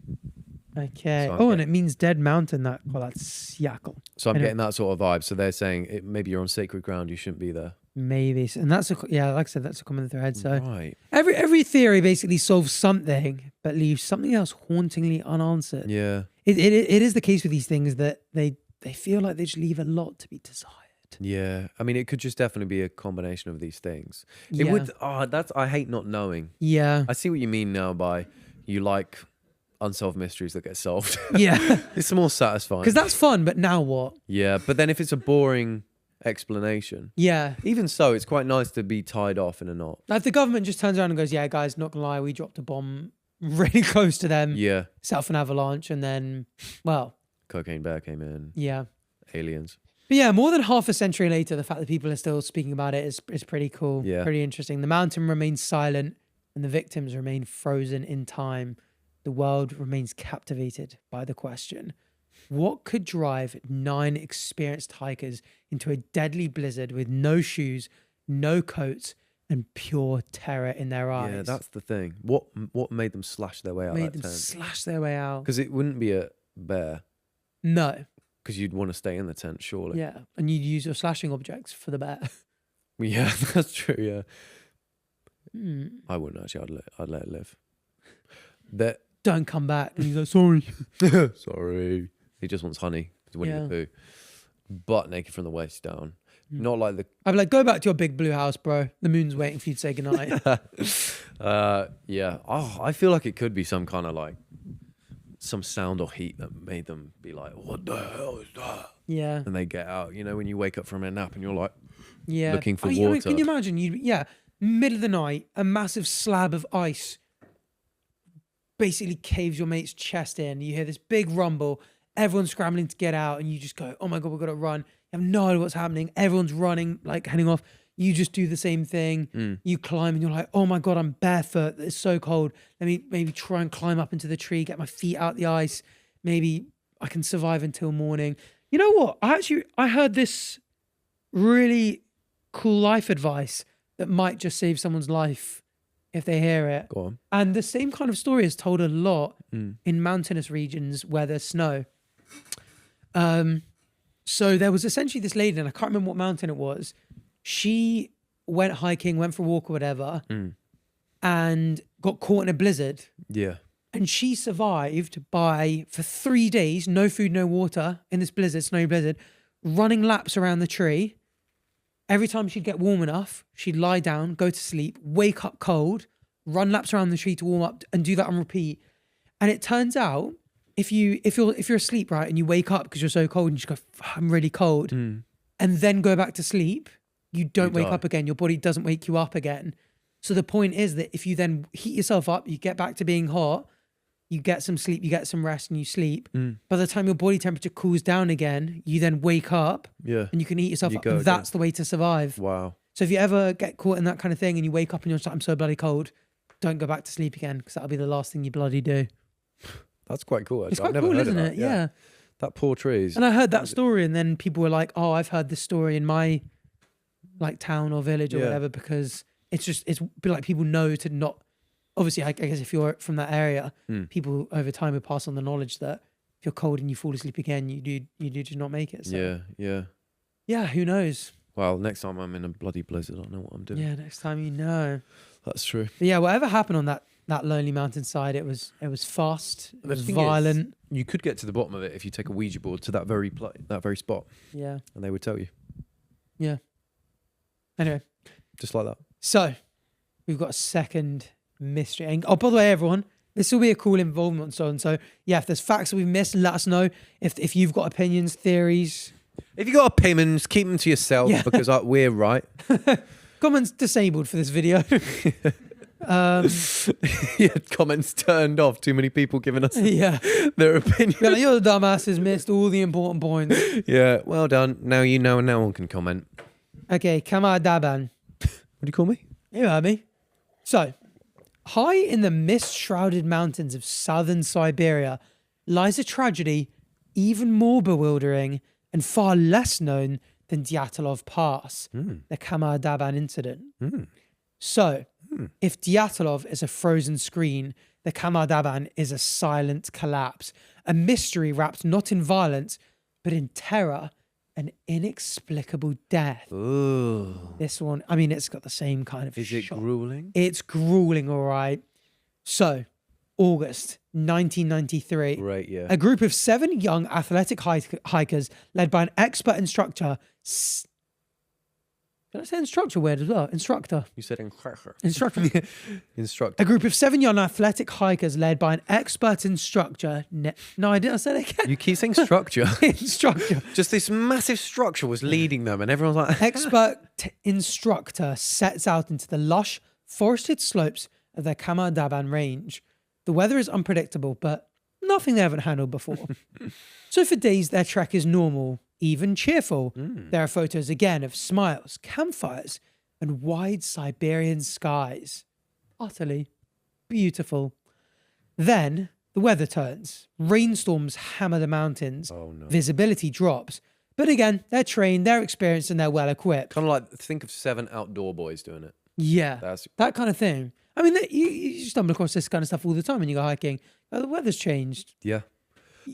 Okay. So and it means dead mountain. That's Yakkel. So I'm getting that sort of vibe. So they're saying maybe you're on sacred ground. You shouldn't be there. Maybe. And that's like I said, that's a common thread. So right. Every theory basically solves something, but leaves something else hauntingly unanswered. Yeah. It is the case with these things that they feel like they just leave a lot to be desired. Yeah, I mean, it could just definitely be a combination of these things. Yeah. It would. I hate not knowing. Yeah, I see what you mean now. By you like unsolved mysteries that get solved. Yeah, it's more satisfying because that's fun. But now what? Yeah, but then if it's a boring explanation, even so, it's quite nice to be tied off in a knot. Like if the government just turns around and goes, "Yeah, guys, not gonna lie, we dropped a bomb really close to them. Yeah, set off an avalanche, and then, well, Cocaine Bear came in. Yeah, aliens." But yeah, more than half a century later, the fact that people are still speaking about it is pretty cool. Yeah. Pretty interesting. The mountain remains silent and the victims remain frozen in time. The world remains captivated by the question, what could drive 9 experienced hikers into a deadly blizzard with no shoes, no coats, and pure terror in their eyes? Yeah, that's the thing. What made them slash their way out of that tent? Slash their way out? Because it wouldn't be a bear. No. Because you'd want to stay in the tent, surely. Yeah, and you'd use your slashing objects for the bear. Yeah, that's true. Yeah, I wouldn't actually. I'd let it live. Don't come back. And he's like, sorry, sorry. He just wants honey. He's Winnie the Pooh, butt naked from the waist down. Not like the. I'd be like, go back to your big blue house, bro. The moon's waiting for you to say goodnight. Yeah. Oh, I feel like it could be some kind of like. Some sound or heat that made them be like, what the hell is that? Yeah. And they get out, when you wake up from a nap and you're like, yeah, looking for water. Can you imagine? Middle of the night, a massive slab of ice basically caves your mate's chest in. You hear this big rumble, everyone's scrambling to get out, and you just go, oh my God, we've got to run. You have no idea what's happening. Everyone's running, like heading off. You just do the same thing. You climb and you're like, oh my God, I'm barefoot. It's so cold. Let me maybe try and climb up into the tree, get my feet out the ice. Maybe I can survive until morning. You know what? I heard this really cool life advice that might just save someone's life if they hear it. Go on. And the same kind of story is told a lot in mountainous regions where there's snow. So there was essentially this lady, and I can't remember what mountain it was. She went hiking, went for a walk or whatever, and got caught in a blizzard. Yeah. And she survived for 3 days, no food, no water, in this blizzard, snowy blizzard, running laps around the tree. Every time she'd get warm enough, she'd lie down, go to sleep, wake up cold, run laps around the tree to warm up, and do that on repeat. And it turns out, if you're asleep, right, and you wake up because you're so cold and you just go, I'm really cold, and then go back to sleep, you don't wake up again. Your body doesn't wake you up again. So the point is that if you then heat yourself up, you get back to being hot, you get some sleep, you get some rest, and you sleep. By the time your body temperature cools down again, you then wake up and you can heat yourself up. And that's the way to survive. Wow. So if you ever get caught in that kind of thing and you wake up and you're just like, I'm so bloody cold, don't go back to sleep again, because that'll be the last thing you bloody do. That's quite cool. Actually. It's quite cool, isn't it? Yeah. That poor trees. And I heard that story, and then people were like, oh, I've heard this story in my like town or village or whatever, because it's like people know to not obviously, I guess if you're from that area, people over time would pass on the knowledge that if you're cold and you fall asleep again, you do just not make it. So. Yeah. Who knows? Well, next time I'm in a bloody blizzard, I know what I'm doing. Yeah, next time you know. That's true. But yeah, whatever happened on that lonely mountainside, it was fast, it was violent. You could get to the bottom of it if you take a Ouija board to that very spot. Yeah. And they would tell you. Yeah. Anyway. Just like that. So, we've got a second mystery. And, by the way, everyone, this will be a cool involvement. So yeah, if there's facts that we've missed, let us know. If you've got opinions, theories. If you got opinions, keep them to yourself because we're right. Comments disabled for this video. Comments turned off. Too many people giving us their opinion. Like, you're the dumbasses, missed all the important points. Yeah, well done. Now you know and no one can comment. Okay, Khamar-Daban. What do you call me? You heard me. So, high in the mist-shrouded mountains of southern Siberia lies a tragedy even more bewildering and far less known than Dyatlov Pass, the Khamar-Daban incident. So, if Dyatlov is a frozen screen, the Khamar-Daban is a silent collapse, a mystery wrapped not in violence, but in terror and inexplicable death. Ooh. This one, I mean, it's got the same kind of Is it grueling? It's grueling, all right. So, August 1993. Right, yeah. A group of 7 young athletic hikers led by an expert instructor. Did I say instructor word as well? Instructor. You said instructor. Instructor. Instructor. A group of 7 young athletic hikers led by an expert instructor. No, I didn't. I said it again. You keep saying structure. Instructor. Just this massive structure was leading them, and everyone's like... Expert instructor sets out into the lush, forested slopes of the Khamar-Daban range. The weather is unpredictable, but nothing they haven't handled before. So for days, their trek is normal, even cheerful. There are photos again of smiles, campfires, and wide Siberian skies. Utterly beautiful. Then the weather turns. Rainstorms hammer the mountains. Oh, no. Visibility drops. But again, they're trained, they're experienced, and they're well equipped. Kind of like, think of 7 outdoor boys doing it. Yeah, that kind of thing. I mean, you stumble across this kind of stuff all the time when you go hiking. Oh, the weather's changed. Yeah.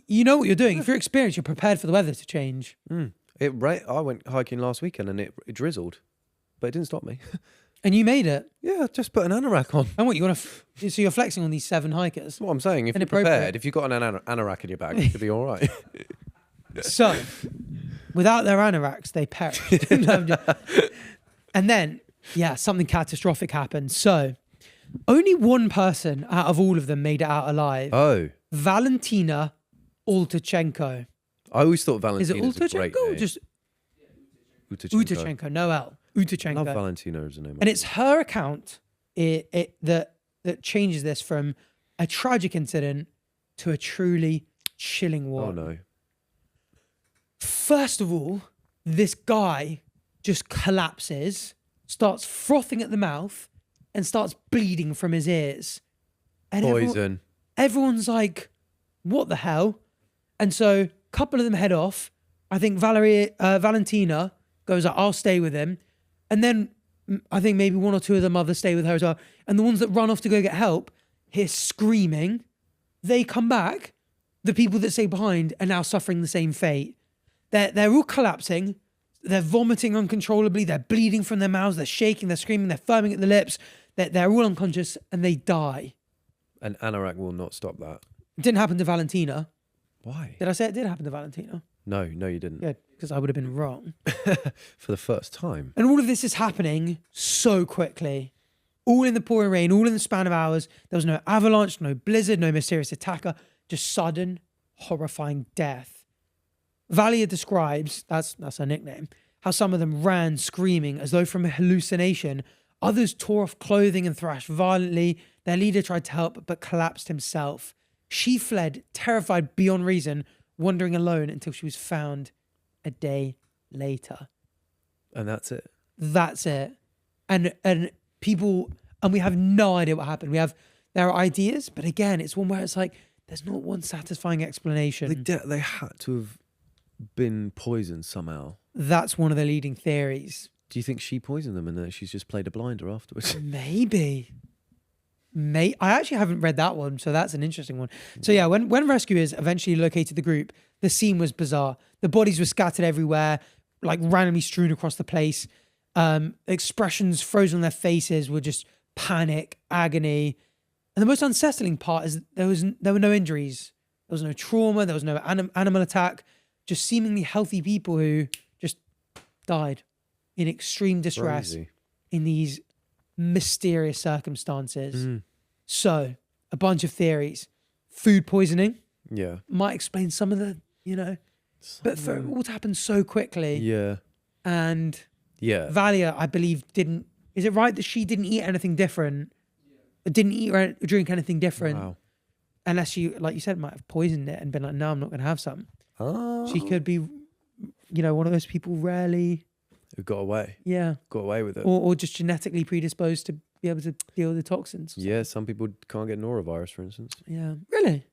You know what you're doing. If you're experienced, you're prepared for the weather to change. I went hiking last weekend and it drizzled, but it didn't stop me. And you made it. Yeah, just put an anorak on. And what, so you're flexing on these 7 hikers? That's what I'm saying. If you're prepared, if you've got an anorak in your bag, it should be all right. So, without their anoraks, they perished. And then, something catastrophic happened. So, only one person out of all of them made it out alive. Oh. Valentina Ultachenko. I always thought Valentina was a great name. Or just Utachenko? No L. Utachenko. I love Valentina as a name. And it's her account that changes this from a tragic incident to a truly chilling one. Oh no. First of all, this guy just collapses, starts frothing at the mouth, and starts bleeding from his ears. And Poison. Everyone's like, what the hell? And so a couple of them head off. I think Valentina goes, I'll stay with him. And then I think maybe 1 or 2 of the mothers stay with her as well. And the ones that run off to go get help hear screaming. They come back. The people that stay behind are now suffering the same fate. They're all collapsing. They're vomiting uncontrollably. They're bleeding from their mouths. They're shaking. They're screaming. They're foaming at the lips. They're all unconscious and they die. An anorak will not stop that. It didn't happen to Valentina. Why? Did I say it did happen to Valentina? No, you didn't. Yeah, because I would have been wrong. For the first time. And all of this is happening so quickly. All in the pouring rain, all in the span of hours. There was no avalanche, no blizzard, no mysterious attacker. Just sudden, horrifying death. Valia describes, that's her nickname, how some of them ran screaming as though from a hallucination. Others tore off clothing and thrashed violently. Their leader tried to help, but collapsed himself. She fled, terrified beyond reason, wandering alone until she was found a day later. And that's it. That's it. And people, and we have no idea what happened. There are ideas, but again, it's one where it's like, there's not one satisfying explanation. They had to have been poisoned somehow. That's one of the leading theories. Do you think she poisoned them and then she's just played a blinder afterwards? Maybe. I actually haven't read that one, so that's an interesting one. So yeah, when rescuers eventually located the group, the scene was bizarre. The bodies were scattered everywhere, like randomly strewn across the place. Expressions frozen on their faces were just panic, agony. And the most unsettling part is there were no injuries. There was no trauma. There was no animal attack. Just seemingly healthy people who just died in extreme distress Crazy. in these mysterious circumstances. So, a bunch of theories. Food poisoning Yeah. might explain some of the, but for it all to happen so quickly. Yeah. And Yeah. Valia, I believe, didn't. Is it right that she didn't eat anything different? Didn't eat or drink anything different? Wow. Unless she, like you said, might have poisoned it and been like, no, I'm not going to have some. Oh. She could be, one of those people rarely, Who got away. yeah, Got away with it. or just genetically predisposed to be able to deal with the toxins. Yeah, some people can't get norovirus, for instance. Yeah. Really?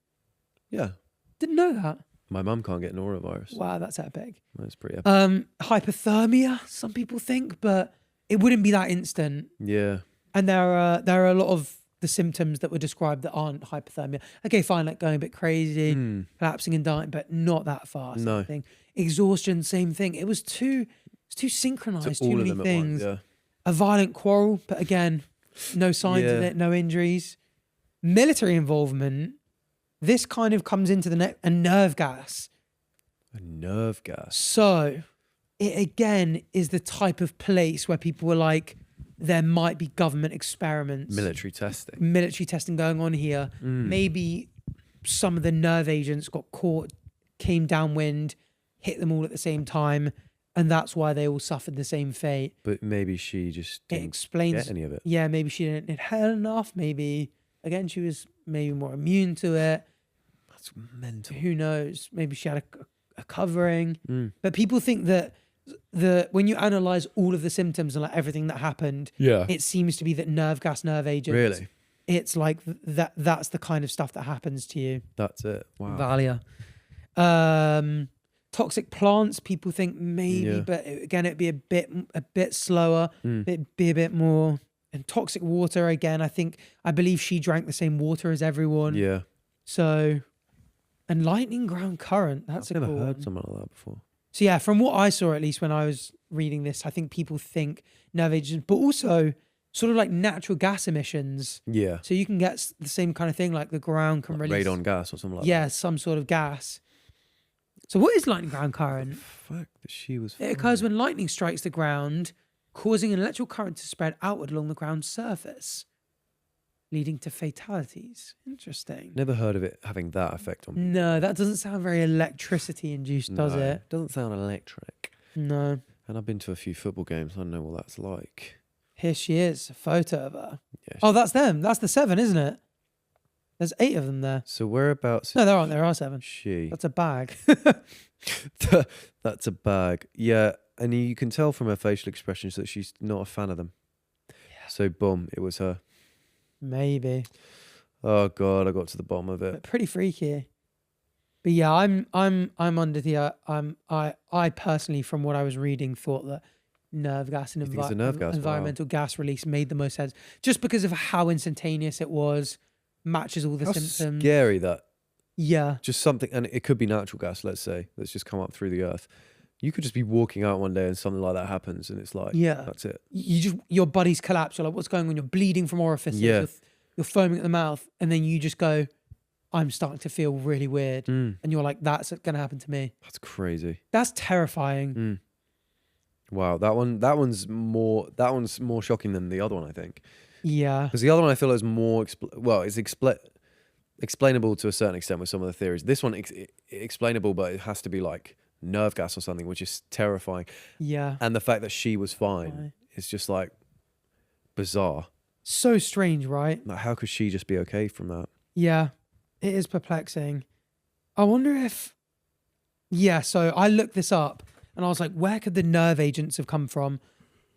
Yeah. Didn't know that. My mum can't get norovirus. Wow, that's epic. That's pretty epic. Hypothermia, some people think, but it wouldn't be that instant. Yeah. And there are a lot of the symptoms that were described that aren't hypothermia. Okay, fine, like going a bit crazy, collapsing and dying, but not that fast. No. I think. Exhaustion, same thing. It was too synchronized, To too all of many them at things. once, yeah. A violent quarrel, but again, no signs of Yeah. it, no injuries. Military involvement. This kind of comes into a nerve gas. A nerve gas. So it again is the type of place where people were like, there might be government experiments, Military testing. military testing going on here. Maybe some of the nerve agents got caught, came downwind, hit them all at the same time, and that's why they all suffered the same fate. But maybe she just It didn't explains get any of it. Yeah, maybe she didn't inhale enough. Maybe again she was maybe more immune to it. That's mental. Who knows? Maybe she had a covering. But people think that when you analyze all of the symptoms and like everything that happened, Yeah. it seems to be that nerve gas, nerve agents. Really? It's like that's the kind of stuff that happens to you. That's it. Wow. Valia. Toxic plants, people think maybe, Yeah. but again, it'd be a bit slower. It'd be a bit more. And toxic water, again, I believe she drank the same water as everyone. Yeah. So, and lightning ground current. That's I've never cool heard one. something like that before. So yeah, from what I saw, at least when I was reading this, I think people think nerve agents, but also sort of like natural gas emissions. Yeah. So you can get the same kind of thing, like the ground can Like release. radon gas or something like Yeah, some sort of gas. So what is lightning ground current? that. Fuck, that she was. It occurs when lightning strikes the ground, causing an electrical current to spread outward along the ground's surface, leading to fatalities. Interesting. Never heard of it having that effect on. No, that doesn't sound very electricity induced, does No, it? Doesn't sound electric. No. And I've been to a few football games. I don't know what that's like. Here she is, a photo of her. Yeah. Oh, that's them. That's the 7, isn't it? There's 8 of them there. So whereabouts? No, there aren't. There are 7. She. That's a bag. That's a bag. Yeah, and you can tell from her facial expressions that she's not a fan of them. Yeah. So boom, it was her. Maybe. Oh god, I got to the bottom of But it. pretty freaky. But yeah, I'm under the I personally, from what I was reading, thought that nerve gas and You think it's a nerve gas? Wow. environmental gas release made the most sense, just because of how instantaneous it was, matches all the How symptoms. scary that. Yeah, Just something, and it could be natural gas. Let's say that's just come up through the earth. You could just be walking out one day and something like that happens, and it's like, yeah. that's it. Your body's collapsed. You're like, what's going on? You're bleeding from orifices. Yeah. You're foaming at the mouth, and then you just go, I'm starting to feel really weird, Mm, and you're like, that's going to happen to me. that's crazy. That's terrifying. Mm. Wow, that one's more shocking than the other one, I think. Yeah, Because the other one I feel is more it's explainable to a certain extent with some of the theories. This one explainable, but it has to be like nerve gas or something, which is terrifying. yeah. And the fact that she was fine Fine. is just like bizarre. So strange, right? Like, how could she just be okay from that? Yeah, it is perplexing. I wonder if... Yeah, so I looked this up and I was like, where could the nerve agents have come from?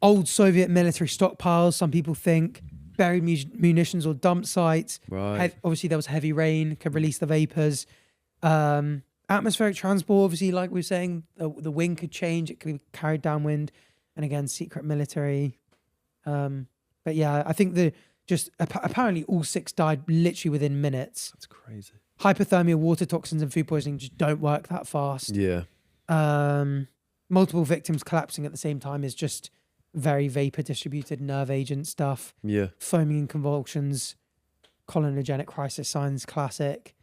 Old Soviet military stockpiles, some people think. Buried munitions or dump sites. Right. Obviously, there was heavy rain, could release the vapors. Atmospheric transport, obviously, like we were saying, the wind could change. It could be carried downwind. And again, secret military. But yeah, I think the Just apparently all 6 died literally within minutes. That's crazy. Hypothermia, water toxins, and food poisoning just don't work that fast. Yeah. Multiple victims collapsing at the same time is just very vapor distributed nerve agent stuff. Yeah. Foaming and convulsions, cholinergic crisis signs, classic.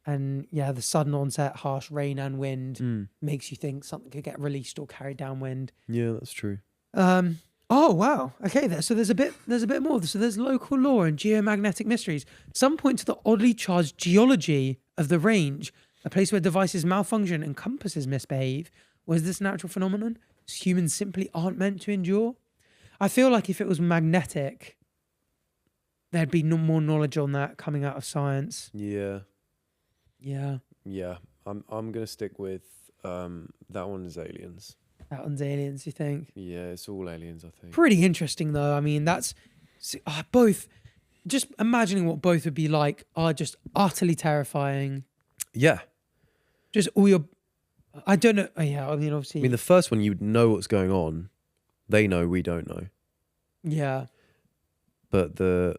And yeah, the sudden onset, harsh rain and wind makes you think something could get released or carried downwind. Yeah, that's true. Oh wow. Okay, so there's a bit more. So there's local law and geomagnetic mysteries. Some point to the oddly charged geology of the range, a place where devices malfunction and compasses misbehave. Was this a natural phenomenon humans simply aren't meant to endure? I feel like if it was magnetic, there'd be no more knowledge on that coming out of science. Yeah. Yeah. Yeah. I'm gonna stick with that one is aliens. That one's aliens, you think? Yeah, it's all aliens, I think. Pretty interesting though. I mean, that's both. Just imagining what both would be like are just utterly terrifying. Yeah. Just all your. I don't know. Yeah, I mean, obviously. I mean, the first one, you would know what's going on. They know, we don't know. Yeah. But the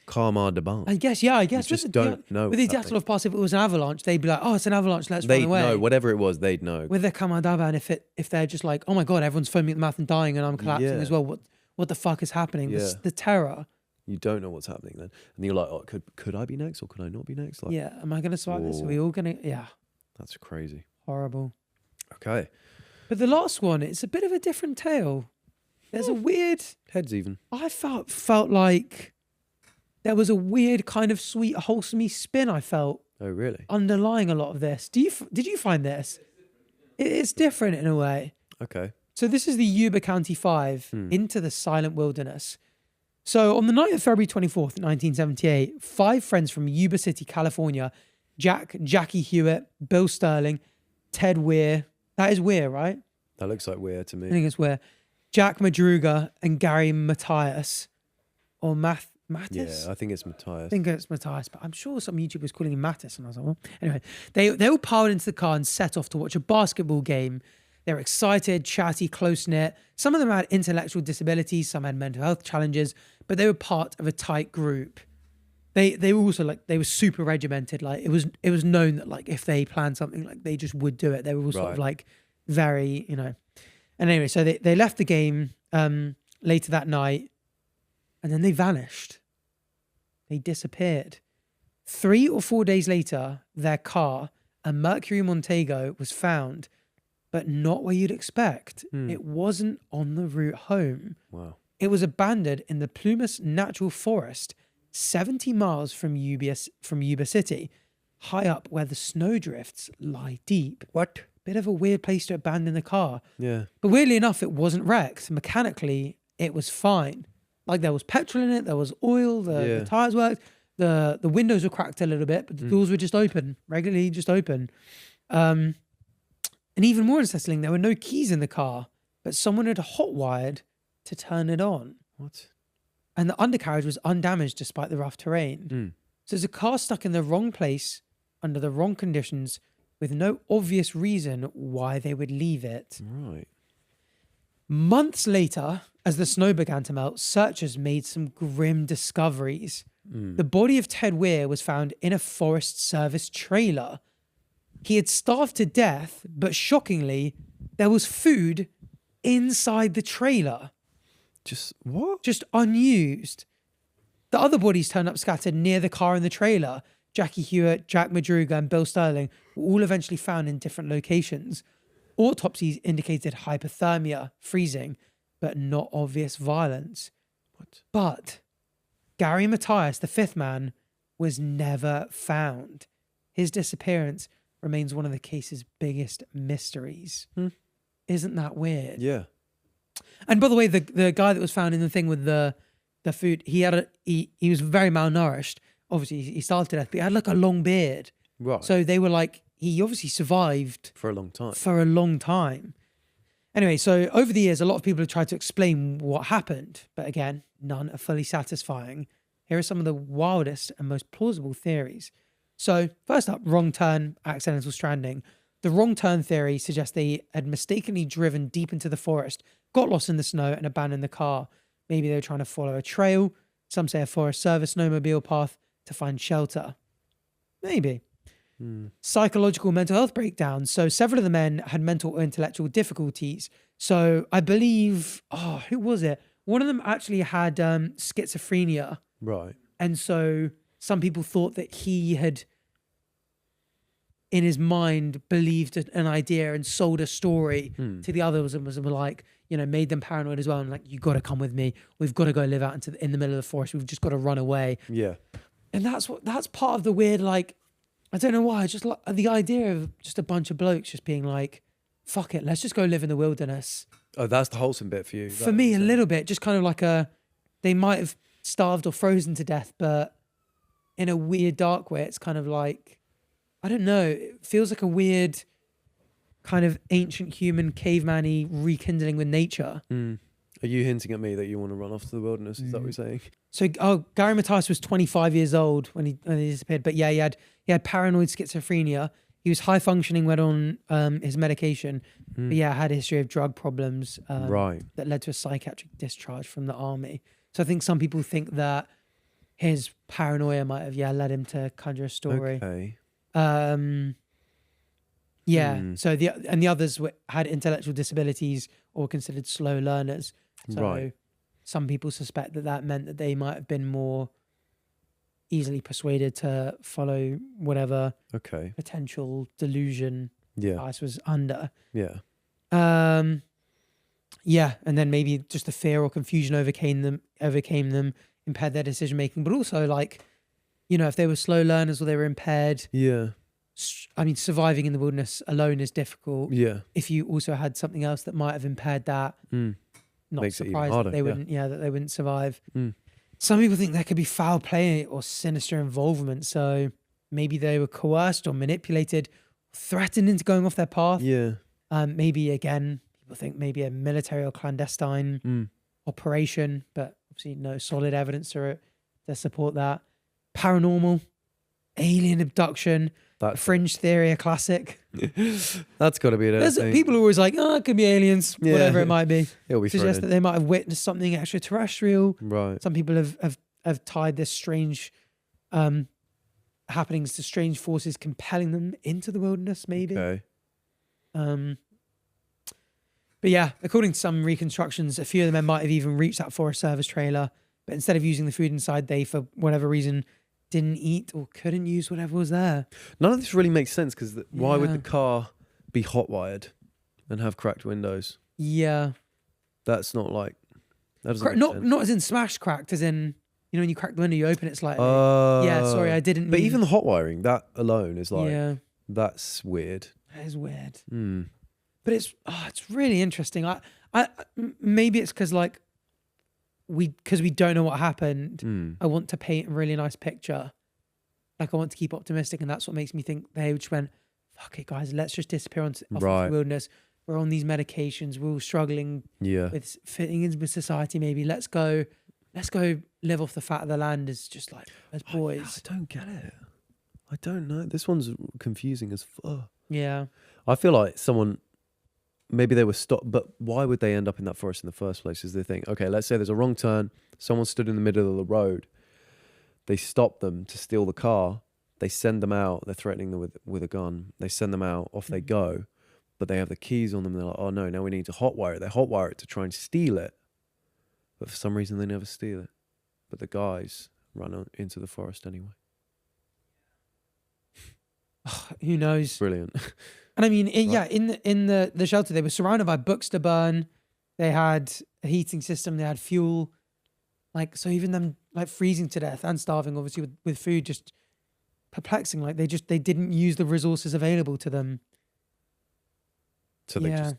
Khamar-Daban. I guess. Yeah. I guess. You just don't know. With the Dyatlov pass, if it was an avalanche, they'd be like, "Oh, it's an avalanche. Let's run away." They'd know. Whatever it was, they'd know. With the Khamar-Daban, if they're just like, "Oh my god, everyone's foaming at the mouth and dying, and I'm collapsing as well. What the fuck is happening?" Yeah. The terror. You don't know what's happening then, and you're like, "Oh, could I be next or could I not be next?" Like, yeah. Am I going to survive this? Are we all going to? Yeah. That's crazy. Horrible. Okay. But the last one, it's a bit of a different tale. There's a weird. Heads even. I felt like there was a weird kind of sweet, wholesome spin. I felt Oh, really? underlying a lot of this. Did you find this? It's different in a way. Okay. So this is the Yuba County 5 into the silent wilderness. So on the night of February 24th, 1978, 5 friends from Yuba City, California, Jackie Hewitt, Bill Sterling, Ted Weir. That is Weir, right? That looks like weird to me. I think it's Weir. Jack Madruga and Gary Matthias. Or Mattis? Yeah, I think it's Matthias. I think it's Matthias, but I'm sure some YouTubers calling him Mattis. And I was like, well, anyway, they all piled into the car and set off to watch a basketball game. They were excited, chatty, close-knit. Some of them had intellectual disabilities, some had mental health challenges, but they were part of a tight group. They were also like, they were super regimented. Like it was known that like if they planned something, like they just would do it. They were all sort of like very, you know. And anyway, so they left the game later that night and then they vanished. They disappeared. 3 or 4 days later, their car, a Mercury Montego, was found, but not where you'd expect. It wasn't on the route home. Wow. It was abandoned in the Plumas Natural Forest, 70 miles from Yuba City, high up where the snowdrifts lie deep. What? Bit of a weird place to abandon the car. Yeah. But weirdly enough, it wasn't wrecked. Mechanically, it was fine. Like there was petrol in it, there was oil, the tires worked, the windows were cracked a little bit, but the doors were just open, regularly just open. And even more unsettling, there were no keys in the car, but someone had hotwired to turn it on. What? And the undercarriage was undamaged despite the rough terrain. So it's a car stuck in the wrong place, under the wrong conditions, with no obvious reason why they would leave it. Right. Months later, as the snow began to melt, searchers made some grim discoveries. The body of Ted Weir was found in a Forest Service trailer. He had starved to death, but shockingly, there was food inside the trailer. Just what? Just unused. The other bodies turned up scattered near the car and the trailer. Jackie Hewitt, Jack Madruga, and Bill Sterling were all eventually found in different locations. Autopsies indicated hypothermia, freezing, but not obvious violence. What? But Gary Matthias, the 5th man, was never found. His disappearance remains one of the case's biggest mysteries. Isn't that weird? Yeah. And by the way, the guy that was found in the thing with the food, he was very malnourished. Obviously, he starved to death, but he had like a long beard. Right. So they were like, he obviously survived for a long time. For a long time. Anyway, so over the years, a lot of people have tried to explain what happened, but again, none are fully satisfying. Here are some of the wildest and most plausible theories. So first up, wrong turn, accidental stranding. The wrong turn theory suggests they had mistakenly driven deep into the forest, got lost in the snow and abandoned the car. Maybe they were trying to follow a trail. Some say a Forest Service snowmobile path to find shelter. Maybe. Psychological mental health breakdowns. So several of the men had mental or intellectual difficulties. So I believe, who was it? One of them actually had schizophrenia. Right. And so some people thought that he had, in his mind, believed an idea and sold a story to the others and was like, made them paranoid as well. And like, you got to come with me. We've got to go live out in the middle of the forest. We've just got to run away. Yeah. And that's part of the weird, like, I don't know why. Just like the idea of just a bunch of blokes just being like, fuck it, let's just go live in the wilderness. Oh, that's the wholesome bit for you. For me, a little bit, just kind of like they might have starved or frozen to death, but in a weird, dark way, it's kind of like, I don't know, it feels like a weird kind of ancient human caveman-y rekindling with nature. Are you hinting at me that you want to run off to the wilderness? Is that what you're saying? So, Gary Mathias was 25 years old when he disappeared, but yeah, he had paranoid schizophrenia. He was high functioning when on his medication, but yeah, had a history of drug problems that led to a psychiatric discharge from the army. So I think some people think that his paranoia might have led him to conjure a story. Okay. So the others had intellectual disabilities or considered slow learners. So some people suspect that meant that they might have been more easily persuaded to follow whatever potential delusion Ice was under. Yeah. And then maybe just the fear or confusion overcame them, impaired their decision making. But also, like, if they were slow learners or they were impaired, I mean, surviving in the wilderness alone is difficult. Yeah. If you also had something else that might have impaired that, not Makes it even surprised harder, that they wouldn't, that they wouldn't survive. Some people think there could be foul play or sinister involvement. So maybe they were coerced or manipulated, threatened into going off their path. Yeah. Maybe again, people think maybe a military or clandestine operation, but obviously no solid evidence to support that. Paranormal, alien abduction, fringe theory, a classic. That's got to be it. People are always like, it could be aliens, whatever it might be. It'll be Suggest that they might have witnessed something extraterrestrial. Right. Some people have tied this strange happenings to strange forces compelling them into the wilderness, maybe. Okay. But yeah, according to some reconstructions, a few of the men might have even reached that Forest Service trailer, but instead of using the food inside, they, for whatever reason, didn't eat or couldn't use whatever was there. None of this really makes sense because why would the car be hot-wired and have cracked windows? Yeah. That's not like... That doesn't make sense. Not as in smashed cracked, as in, when you crack the window, you open it slightly. Sorry, I didn't But even the hot wiring, that alone is like... Yeah. That's weird. That is weird. But it's really interesting. I maybe it's because like we don't know what happened. I want to paint a really nice picture. Like I want to keep optimistic, and that's what makes me think they just went, "Fuck it, guys, let's just disappear off into the wilderness. We're on these medications. We're all struggling with fitting into society. Maybe let's go live off the fat of the land as just like as boys." I don't get it. I don't know. This one's confusing as fuck. Yeah. I feel like maybe they were stopped, but why would they end up in that forest in the first place is the thing. Okay, let's say there's a wrong turn. Someone stood in the middle of the road. They stop them to steal the car. They send them out. They're threatening them with a gun. They send them out. Off they go. But they have the keys on them. They're like, oh no, now we need to hotwire it. They hotwire it to try and steal it. But for some reason, they never steal it. But the guys run into the forest anyway. Who knows? Brilliant. And I mean, in the shelter, they were surrounded by books to burn. They had a heating system. They had fuel. Like, so even them like freezing to death and starving, obviously with food, just perplexing. Like they didn't use the resources available to them. So they just...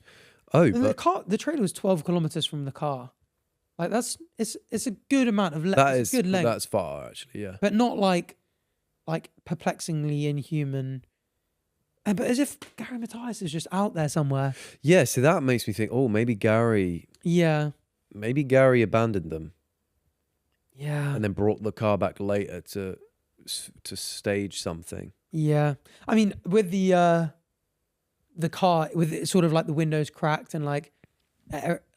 the trailer was 12 kilometers from the car. Like it's a good amount of length. Good length. That's far actually, yeah. But not like perplexingly inhuman. But as if Gary Mathias is just out there somewhere. Yeah, so that makes me think, maybe Gary... Yeah. Maybe Gary abandoned them. Yeah. And then brought the car back later to stage something. Yeah. I mean, with the car, with it sort of like the windows cracked and like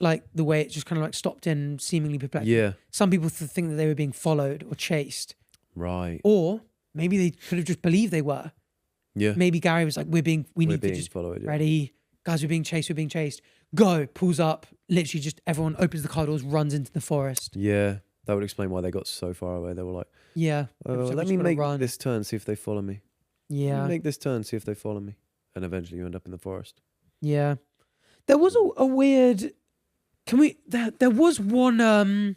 like the way it just kind of like stopped in seemingly perplexed. Yeah. Some people think that they were being followed or chased, Right. or maybe they could have just believed they were. Yeah. Maybe Gary was like, we need to just followed. Yeah. ready, guys, we're being chased. Go, pulls up, literally just everyone opens the car doors, runs into the forest. Yeah. That would explain why they got so far away. They were like, Yeah. oh, So let we me just gotta make this turn, see if they follow me. Let Yeah. me make this turn, see if they follow me. And eventually you end up in the forest. Yeah. There was a weird. There was one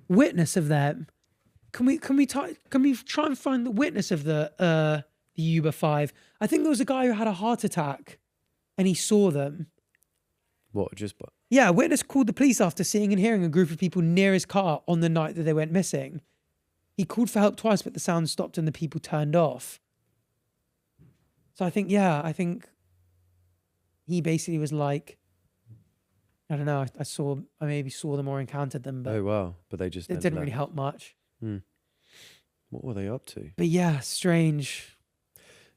witness of them. Can we try and find the witness of the Yuba 5? I think there was a guy who had a heart attack, and he saw them. What? Just Yeah, a witness called the police after seeing and hearing a group of people near his car on the night that they went missing. He called for help twice, but the sound stopped and the people turned off. So I think he basically was like, I don't know, I maybe saw them or encountered them, but oh wow! But they just it didn't really help much. What were they up to? But yeah, strange.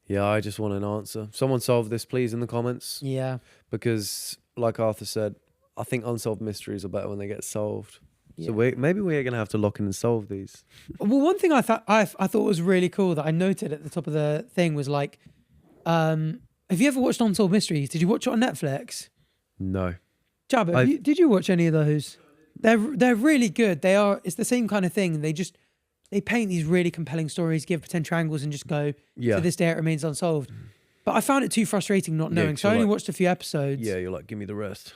Yeah, I just want an answer. Someone solve this, please, in the comments. Yeah. Because, like Arthur said, I think unsolved mysteries are better when they get solved. Yeah. So maybe we're gonna have to lock in and solve these. Well, one thing I thought was really cool that I noted at the top of the thing was like, have you ever watched Unsolved Mysteries? Did you watch it on Netflix? No. Jabba, did you watch any of those? They're really good. It's the same kind of thing. They paint these really compelling stories, give potential angles, and just go, to this day it remains unsolved. But I found it too frustrating not knowing, so I only watched a few episodes. Yeah, you're like, give me the rest.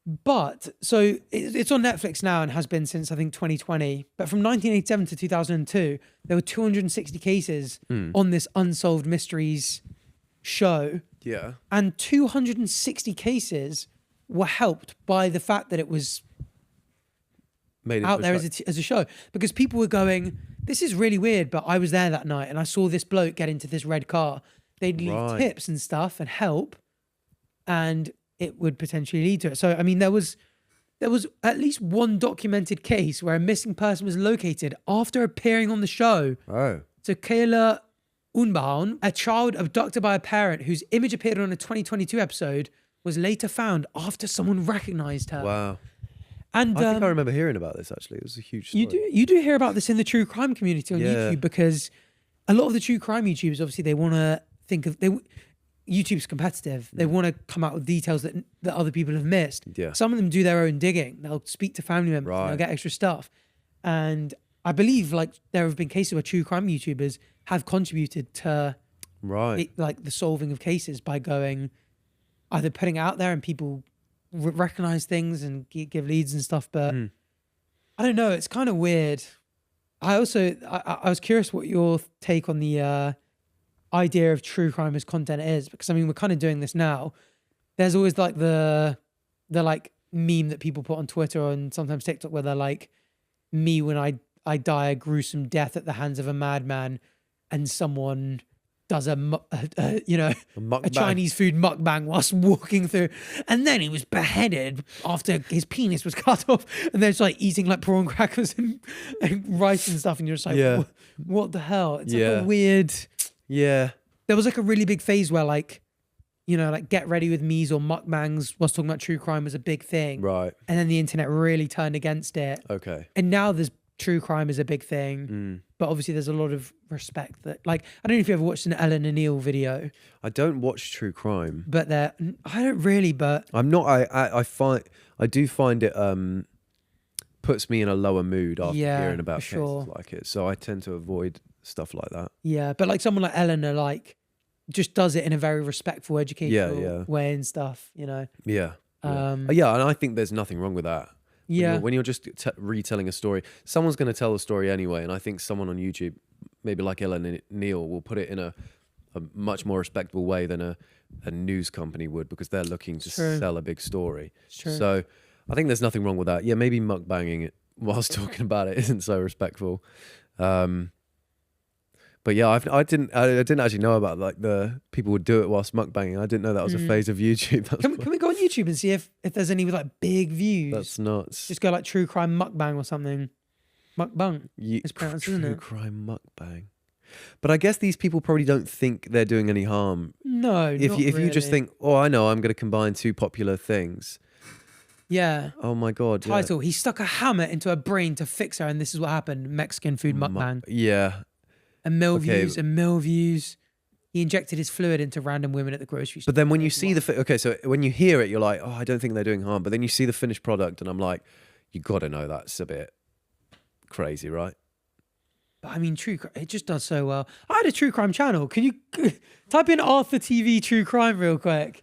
But, so it's on Netflix now and has been since, I think, 2020. But from 1987 to 2002, there were 260 cases on this Unsolved Mysteries show. Yeah. And 260 cases were helped by the fact that it was Made it out there as a show, because people were going, this is really weird, but I was there that night and I saw this bloke get into this red car. They'd leave tips and stuff and help, and it would potentially lead to it. So I mean, there was at least one documented case where a missing person was located after appearing on the show. Oh. So Kayla Unbaum, a child abducted by a parent whose image appeared on a 2022 episode, was later found after someone recognized her. Wow. And I think I remember hearing about this, actually. It was a huge story. You do hear about this in the true crime community on YouTube, because a lot of the true crime YouTubers, obviously, they want to think of... YouTube's competitive. They want to come out with details that other people have missed. Yeah. Some of them do their own digging. They'll speak to family members. And they'll get extra stuff. And I believe like there have been cases where true crime YouTubers have contributed to like the solving of cases by going, either putting it out there and people recognize things and give leads and stuff. But I don't know. It's kind of weird. I was curious what your take on the idea of true crime as content is, because I mean, we're kind of doing this now. There's always like the like meme that people put on Twitter and sometimes TikTok where they're like, me when I die a gruesome death at the hands of a madman, and someone does a Chinese food mukbang whilst walking through, and then he was beheaded after his penis was cut off, and they're just like eating like prawn crackers and rice and stuff, and you're just like, what the hell? It's like a weird... Yeah. There was like a really big phase where like, you know, like get ready with me's or mukbangs was talking about true crime was a big thing. Right. And then the internet really turned against it. Okay. And now there's true crime is a big thing. But obviously there's a lot of respect that, like, I don't know if you ever watched an Ellen and Neil video. I don't watch true crime. But I don't really, but... I'm not, I do find it puts me in a lower mood after hearing about cases like it. So I tend to avoid stuff like that. Yeah, but like someone like Eleanor, like, just does it in a very respectful, educational way and stuff, you know? Yeah. And I think there's nothing wrong with that. When you're just retelling a story, someone's going to tell the story anyway, and I think someone on YouTube, maybe like Ellen and Neil, will put it in a much more respectable way than a news company would, because they're looking to sell a big story. So I think there's nothing wrong with that. Yeah, maybe mukbanging it whilst talking about it isn't so respectful. But yeah, I didn't actually know about like the people would do it whilst mukbanging. I didn't know that was a phase of YouTube. Can we go on YouTube and see if there's any with like big views? That's nuts. Just go like true crime mukbang or something. Mukbang. It's pronounced, isn't it? True crime mukbang. But I guess these people probably don't think they're doing any harm. No, if you just think, oh, I know, I'm going to combine two popular things, Yeah. Oh my God. Yeah. Title: He stuck a hammer into her brain to fix her, and this is what happened. Mexican food mukbang. Yeah. And mill views. He injected his fluid into random women at the grocery store. But then when you see so when you hear it, you're like, oh, I don't think they're doing harm. But then you see the finished product, and I'm like, you got to know that's a bit crazy, right? But I mean, it just does so well. I had a true crime channel. Can you type in ArthurTV true crime real quick?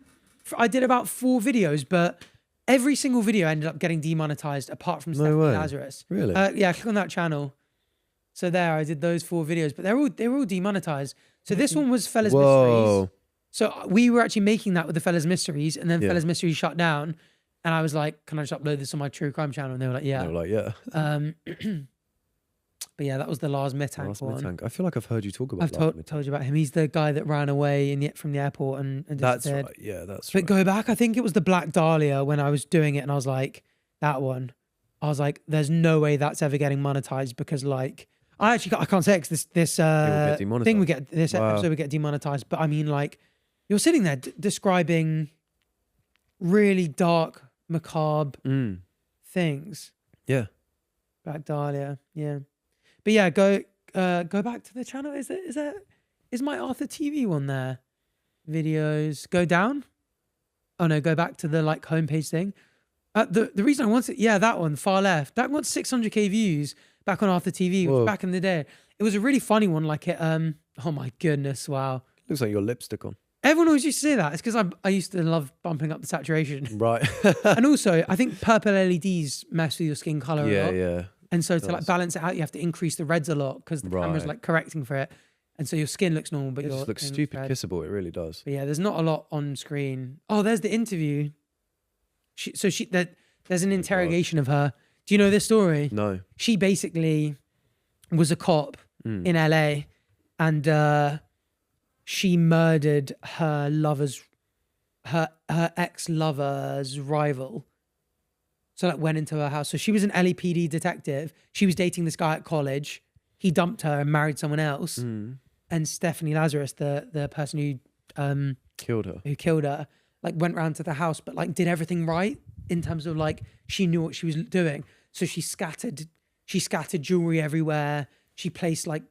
I did about 4 videos, but every single video ended up getting demonetized apart from Stephanie Lazarus. Really? Yeah, click on that channel. So there, I did those 4 videos, but they were all demonetized. So this one was Fellas Mysteries. So we were actually making that with the Fellas Mysteries, and then Fellas Mysteries shut down. And I was like, can I just upload this on my true crime channel? And they were like, yeah. They were like, yeah. But yeah, that was the Lars Mittank one. I feel like I've heard you talk about. I've told you about him. He's the guy that ran away from the airport and that's disappeared. right. Yeah, that's but right. Go back. I think it was the Black Dahlia when I was doing it, and I was like, that one. I was like, there's no way that's ever getting monetized because like I can't say it because this thing we get this episode we get demonetized. But I mean, like you're sitting there describing really dark, macabre things. Yeah. Black Dahlia. Yeah. But yeah, go back to the channel. Is my ArthurTV one there? Videos. Go down. Oh no, go back to the like homepage thing. The reason I want it, that one, far left. That got 600k views back on ArthurTV back in the day. It was a really funny one. Like it. Oh my goodness! Wow. Looks like your lipstick on. Everyone always used to say that. It's because I used to love bumping up the saturation. Right. And also, I think purple LEDs mess with your skin color a lot. Yeah. And so to like balance it out, you have to increase the reds a lot because the camera's like correcting for it. And so your skin looks normal, but it just looks stupid red. kissable. It really does. But yeah, there's not a lot on screen. Oh, there's the interview. There's an interrogation of her. Do you know this story? No. She basically was a cop in LA, and she murdered her ex-lover's rival. So like went into her house. So she was an LAPD detective. She was dating this guy at college. He dumped her and married someone else. And Stephanie Lazarus, the person who killed her, like went round to the house, but like did everything right in terms of like she knew what she was doing. So she scattered jewelry everywhere. She placed like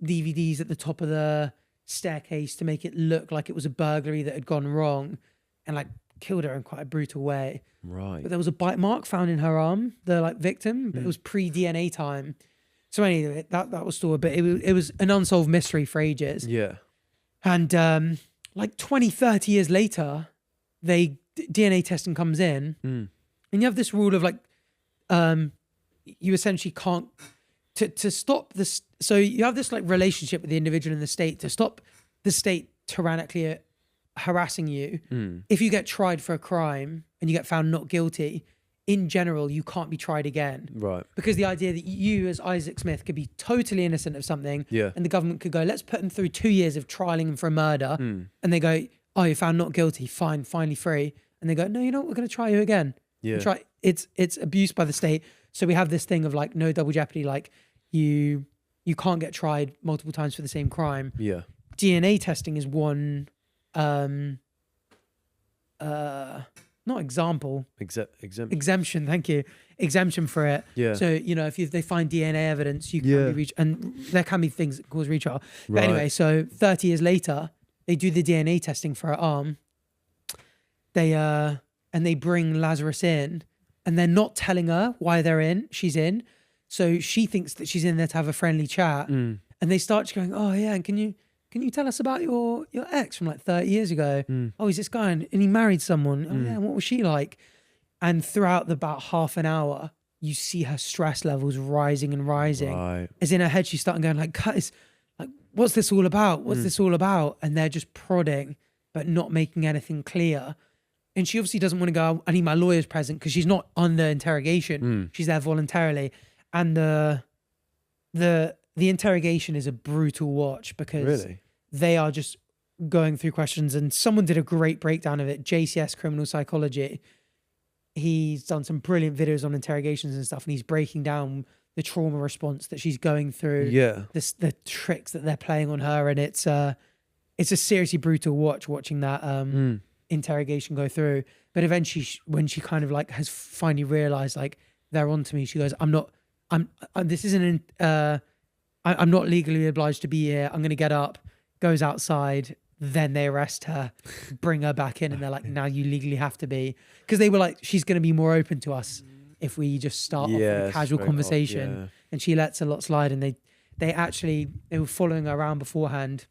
DVDs at the top of the staircase to make it look like it was a burglary that had gone wrong, and like killed her in quite a brutal way. Right. But there was a bite mark found in her arm, the like victim, but it was pre-DNA time. So anyway, that was stored, but it was an unsolved mystery for ages. Yeah. And like 20, 30 years later, DNA testing comes in, and you have this rule of like, you essentially can't to stop this. So you have this like relationship with the individual and the state to stop the state tyrannically harassing you. If you get tried for a crime and you get found not guilty, in general, you can't be tried again. Right. Because the idea that you, as Isaac Smith, could be totally innocent of something, and the government could go, let's put him through 2 years of trialing him for a murder, and they go, oh, you're found not guilty, fine, finally free. And they go, no, you know what, we're going to try you again. Yeah. It's abuse by the state. So we have this thing of like no double jeopardy, like you can't get tried multiple times for the same crime. Yeah. DNA testing is one not example. Exemption, thank you. Exemption for it. Yeah. So, you know, if they find DNA evidence, you can be reached, and there can be things that cause retrial. But anyway, so 30 years later, they do the DNA testing for her arm. They bring Lazarus in, and they're not telling her why she's in. So she thinks that she's in there to have a friendly chat. And they start going, oh yeah, and can you tell us about your ex from like 30 years ago? Oh, he's this guy and he married someone. Oh yeah, what was she like? And throughout about half an hour, you see her stress levels rising and rising. Right. As in her head, she's starting going like, guys, like, what's this all about? What's this all about? And they're just prodding, but not making anything clear. And she obviously doesn't want to go, I need my lawyers present, because she's not under interrogation. She's there voluntarily. And the interrogation is a brutal watch, because they are just going through questions, and someone did a great breakdown of it. JCS Criminal Psychology. He's done some brilliant videos on interrogations and stuff, and he's breaking down the trauma response that she's going through. Yeah. The tricks that they're playing on her, and it's a seriously brutal watching that interrogation go through. But eventually, when she kind of like has finally realized like they're onto me, she goes, this isn't, I'm not legally obliged to be here. I'm going to get up, goes outside. Then they arrest her, bring her back in, and they're like, now you legally have to be. Because they were like, she's going to be more open to us if we just start off with a casual conversation. And she lets a lot slide. And they were following her around beforehand.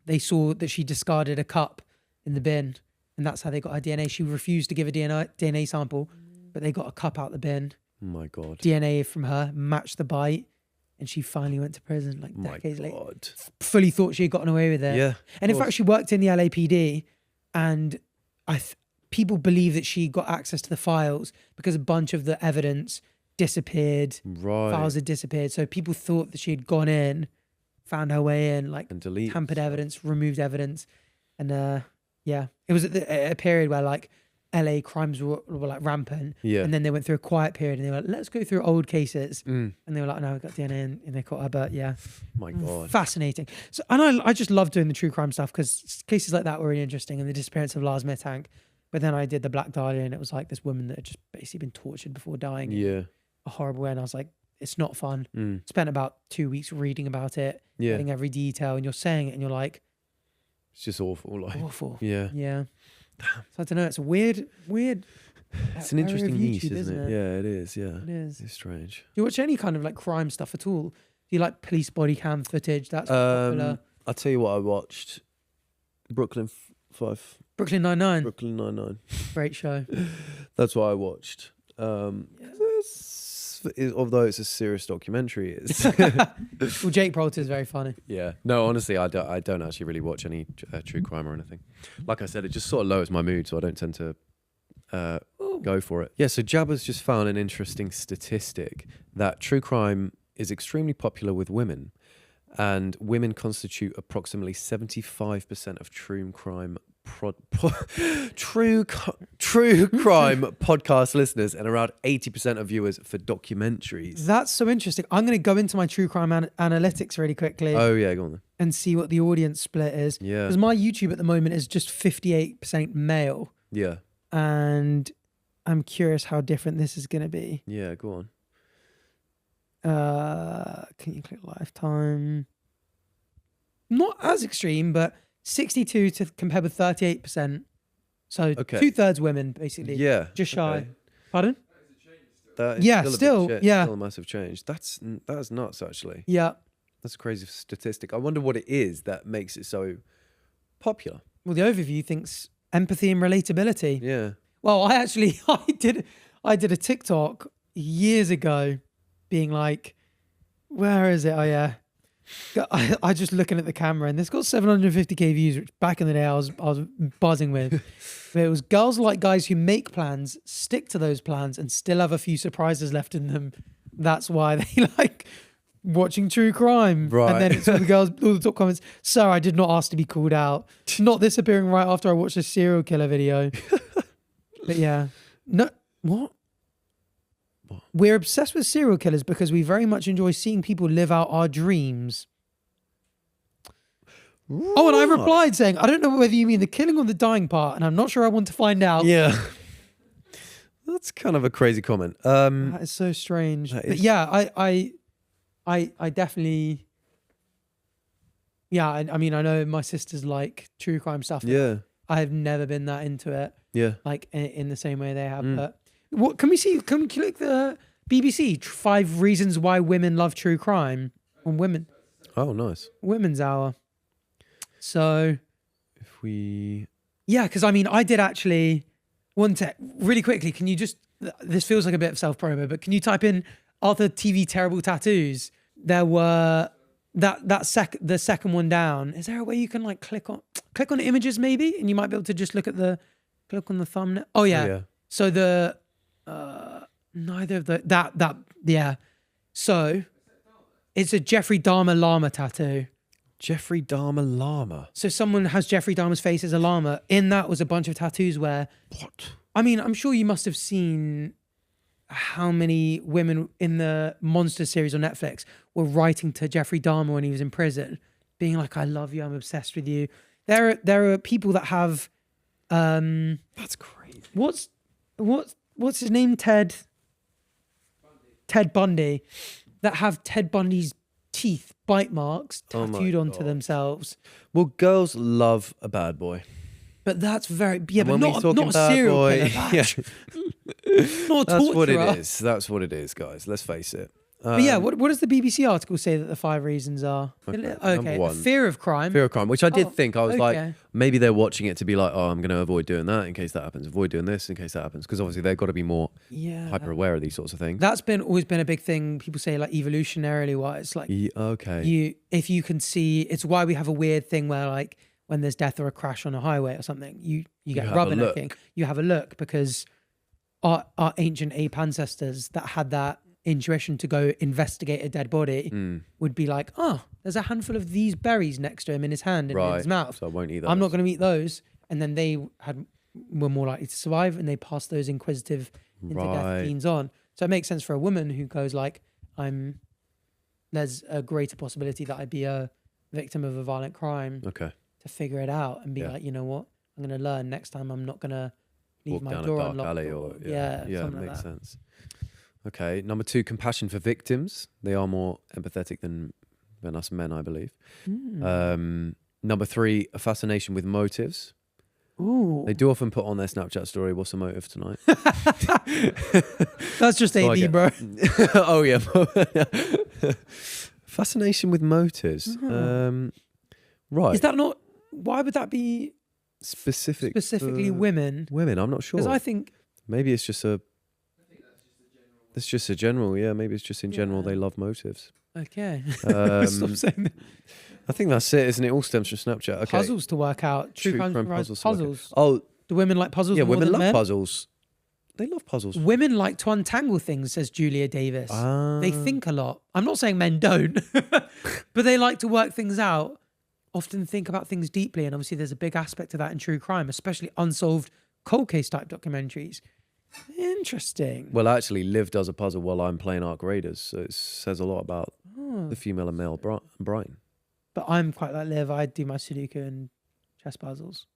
They saw that she discarded a cup in the bin, and that's how they got her DNA. She refused to give a DNA sample, but they got a cup out the bin. Oh my God. DNA from her matched the bite, and she finally went to prison like decades later. God. Fully thought she had gotten away with it. Yeah. And in fact, she worked in the LAPD, and people believe that she got access to the files because a bunch of the evidence disappeared. Right. Files had disappeared. So people thought that she had gone in, found her way in, like tampered evidence, removed evidence. And it was at a period where like LA crimes were like rampant. Yeah. And then they went through a quiet period and they were like, let's go through old cases. And they were like, no, we got DNA and they caught her. But yeah. My God. Fascinating. So, and I just love doing the true crime stuff because cases like that were really interesting. And the disappearance of Lars Mittank. But then I did the Black Dahlia, and it was like this woman that had just basically been tortured before dying. Yeah. A horrible way. And I was like, it's not fun. Spent about 2 weeks reading about it, getting every detail, and you're saying it and you're like, it's just awful. Like, awful. Yeah. Yeah. So I don't know. It's a weird. It's an interesting niche, YouTube, isn't it? Yeah, it is. Yeah. It is. It's strange. Do you watch any kind of like crime stuff at all? Do you like police body cam footage? That's popular. I'll tell you what I watched. Brooklyn Nine-Nine. Great show. That's what I watched. Although it's a serious documentary, it's well, Jake Peralta is very funny. Yeah. No, honestly, I don't actually really watch any true crime or anything. Like I said, it just sort of lowers my mood, so I don't tend to go for it. Yeah, so Jabba's just found an interesting statistic that true crime is extremely popular with women, and women constitute approximately 75% of true crime podcast listeners and around 80% of viewers for documentaries. That's so interesting. I'm going to go into my true crime analytics really quickly. Oh yeah, go on then. And see what the audience split is. Yeah. Because my YouTube at the moment is just 58% male. Yeah. And I'm curious how different this is going to be. Yeah, go on. Can you click lifetime? Not as extreme, but 62 to compared with 38%. So 2/3 women, basically. Yeah. Just shy. Okay. Pardon? That is still a massive change. That's nuts, actually. Yeah. That's a crazy statistic. I wonder what it is that makes it so popular. Well, the overview thinks empathy and relatability. Yeah. Well, I did a TikTok years ago being like, where is it? Oh yeah. I just looking at the camera, and this got 750k views, which back in the day I was buzzing with. But it was girls like guys who make plans, stick to those plans, and still have a few surprises left in them. That's why they like watching true crime. Right. And then it's all the top comments. Sir, I did not ask to be called out. Not this appearing right after I watched a serial killer video. But yeah, no, what? We're obsessed with serial killers because we very much enjoy seeing people live out our dreams. Right. Oh, and I replied saying, I don't know whether you mean the killing or the dying part, and I'm not sure I want to find out. Yeah. That's kind of a crazy comment. That is so strange. But yeah, I definitely... Yeah, I mean, I know my sisters like true crime stuff. Yeah. I have never been that into it. Yeah. Like in the same way they have, but... What can we see? Can we click the BBC 5 reasons why women love true crime on women? Oh, nice. Women's Hour. So, if we, because I mean, I did actually want to really quickly. Can you just? This feels like a bit of self promo, but can you type in ArthurTV terrible tattoos? There were the second one down. Is there a way you can like click on images maybe, and you might be able to just click on the thumbnail? Oh yeah. So the. Neither of the So it's a Jeffrey Dahmer llama tattoo. Jeffrey Dahmer llama. So someone has Jeffrey Dahmer's face as a llama. In that was a bunch of tattoos where I mean, I'm sure you must have seen how many women in the Monster series on Netflix were writing to Jeffrey Dahmer when he was in prison, being like, I love you, I'm obsessed with you. There are people that have That's crazy. What's his name? Ted Bundy, that have Ted Bundy's teeth bite marks tattooed onto themselves. Well, girls love a bad boy. But that's very And but when not we talk a bad serial boy, killer. yeah. Not a That's what it torturer. is. That's what it is, guys. Let's face it. But yeah, what does the BBC article say that the 5 reasons are? Number one. Fear of crime. Fear of crime, which I did think. I was okay. like, maybe they're watching it to be like, oh, I'm going to avoid doing that in case that happens. Avoid doing this in case that happens. Because obviously they've got to be more hyper aware of these sorts of things. That's always been a big thing. People say like evolutionarily wise, like if you can see, it's why we have a weird thing where like when there's death or a crash on a highway or something, you get rubbernecking. You have a look because our ancient ape ancestors that had that intuition to go investigate a dead body would be like, oh, there's a handful of these berries next to him in his hand and in his mouth. So I won't eat those. I'm not going to eat those. And then they were more likely to survive, and they passed those inquisitive into death genes on. So it makes sense for a woman who goes like, there's a greater possibility that I'd be a victim of a violent crime. Okay. To figure it out and be like, you know what, I'm going to learn next time. I'm not going to leave my door unlocked. Alley yeah, it makes sense. Okay, number 2, compassion for victims. They are more empathetic than us men, I believe. Number 3, a fascination with motives. Ooh. They do often put on their Snapchat story, what's the motive tonight? That's just AD, bro. Oh, yeah. Fascination with motives. Right. Is that not, why would that be specifically women? Women, I'm not sure. Because I think... Maybe it's just a... It's just a general, yeah. Maybe it's just in general they love motives. Okay. Stop saying that. I think that's it, isn't it? All stems from Snapchat. Okay. Puzzles to work out. True crime puzzles. Oh, do women like puzzles? Yeah, more women than love men? puzzles. They love puzzles. Women like to untangle things, says Julia Davis. They think a lot. I'm not saying men don't, but they like to work things out. Often think about things deeply, and obviously there's a big aspect of that in true crime, especially unsolved cold case type documentaries. Interesting. Well, actually, Liv does a puzzle while I'm playing Ark Raiders, so it says a lot about the female and male brain. But I'm quite like Liv. I do my Sudoku and chess puzzles.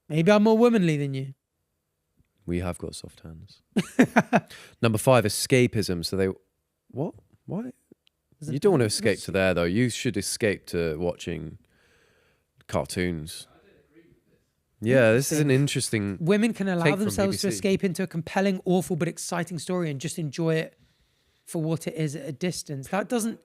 Maybe I'm more womanly than you. We have got soft hands. Number 5, escapism. So they... What? Why? You don't want to escape to there, though. You should escape to watching cartoons. Yeah, this is an interesting... Women can allow themselves to BBC. escape into a compelling, awful, but exciting story and just enjoy it for what it is at a distance. That doesn't...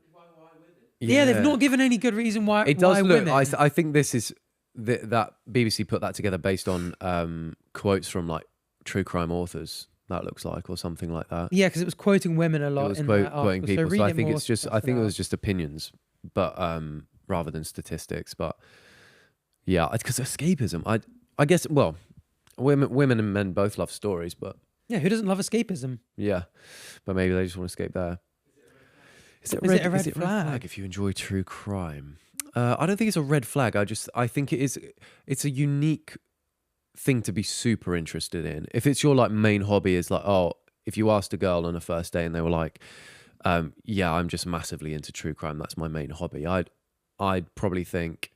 Yeah, they've not given any good reason why. It does why look... women. I think this is... that BBC put that together based on quotes from like true crime authors, that looks like, or something like that. Yeah, because it was quoting women a lot. It was in quoting people. So I think it's just... I think it was was just opinions, but rather than statistics. But yeah, because escapism... I guess, well, women and men both love stories, but... Yeah, who doesn't love escapism? Yeah, but maybe they just want to escape there. Is it a red flag if you enjoy true crime? I don't think it's a red flag. I think it's a unique thing to be super interested in. If it's your like main hobby is like, oh, if you asked a girl on a first day and they were like, yeah, I'm just massively into true crime, that's my main hobby, I'd probably think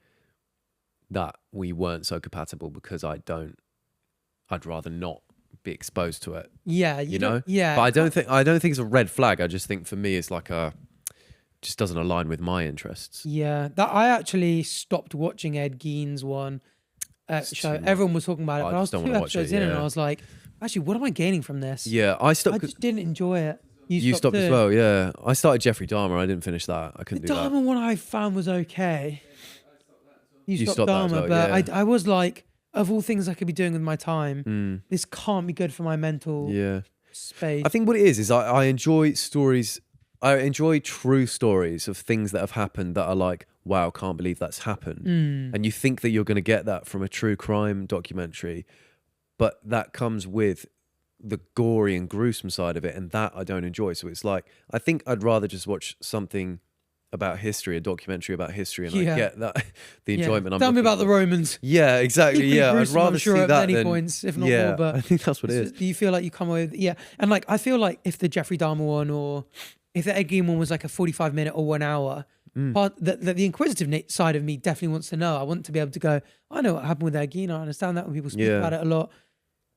that we weren't so compatible because I'd rather not be exposed to it. Yeah, you know? Yeah. But I don't think it's a red flag. I just think for me it's like just doesn't align with my interests. Yeah. That I actually stopped watching Ed Gein's one show. Everyone was talking about it, but I was 2 episodes in and I was like, actually, what am I gaining from this? Yeah, I just didn't enjoy it. You stopped as well, yeah. I started Jeffrey Dahmer. I didn't finish that. I couldn't do that. The Dahmer one I found was okay. You stopped that as Dahmer, well, but yeah. I was like, of all things I could be doing with my time, this can't be good for my mental space. I think what it is I enjoy stories. I enjoy true stories of things that have happened that are like, wow, can't believe that's happened. And you think that you're going to get that from a true crime documentary, but that comes with the gory and gruesome side of it, and that I don't enjoy. So it's like, I think I'd rather just watch something about history, a documentary about history, and I get that the enjoyment. Tell me about the Romans. Yeah, exactly. Yeah, I'd rather see that at many than points, if not more. But I think that's what it is. Do you feel like you come away with and like I feel like if the Jeffrey Dahmer one or if the Ed Gein one was like a 45-minute or 1 hour, The inquisitive side of me definitely wants to know. I want to be able to go, I know what happened with their Gein. I understand that when people speak about it a lot.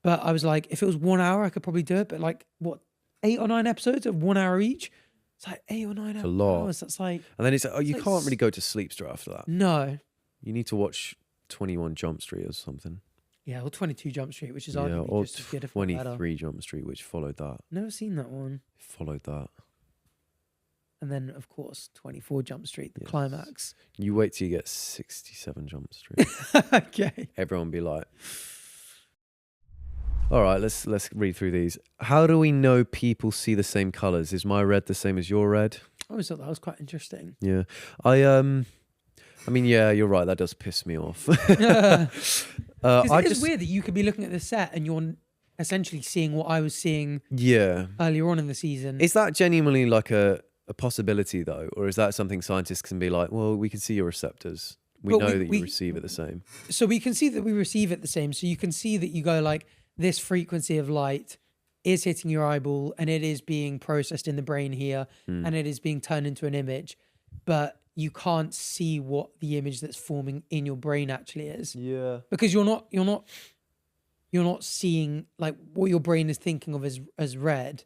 But I was like, if it was 1 hour, I could probably do it. But like, what, 8 or 9 episodes of 1 hour each? It's like 8 or 9 hours. A lot. That's like... And then it's like, you can't really go to sleep straight after that. No. You need to watch 21 Jump Street or something. Yeah, or 22 Jump Street, which is arguably or just as good, if 23 Jump Street, which followed that. Never seen that one. Followed that. And then, of course, 24 Jump Street, the climax. You wait till you get 67 Jump Street. Okay. Everyone be like... All right, let's read through these. How do we know people see the same colors? Is my red the same as your red? I always thought that was quite interesting. Yeah. I mean, yeah, you're right. That does piss me off. It's weird that you could be looking at the set and you're essentially seeing what I was seeing earlier on in the season. Is that genuinely like a possibility though? Or is that something scientists can be like, well, we can see your receptors. We know that you receive it the same. So we can see that we receive it the same. So you can see that you go like, this frequency of light is hitting your eyeball and it is being processed in the brain here and it is being turned into an image, but you can't see what the image that's forming in your brain actually is. Yeah. Because you're not seeing like what your brain is thinking of as red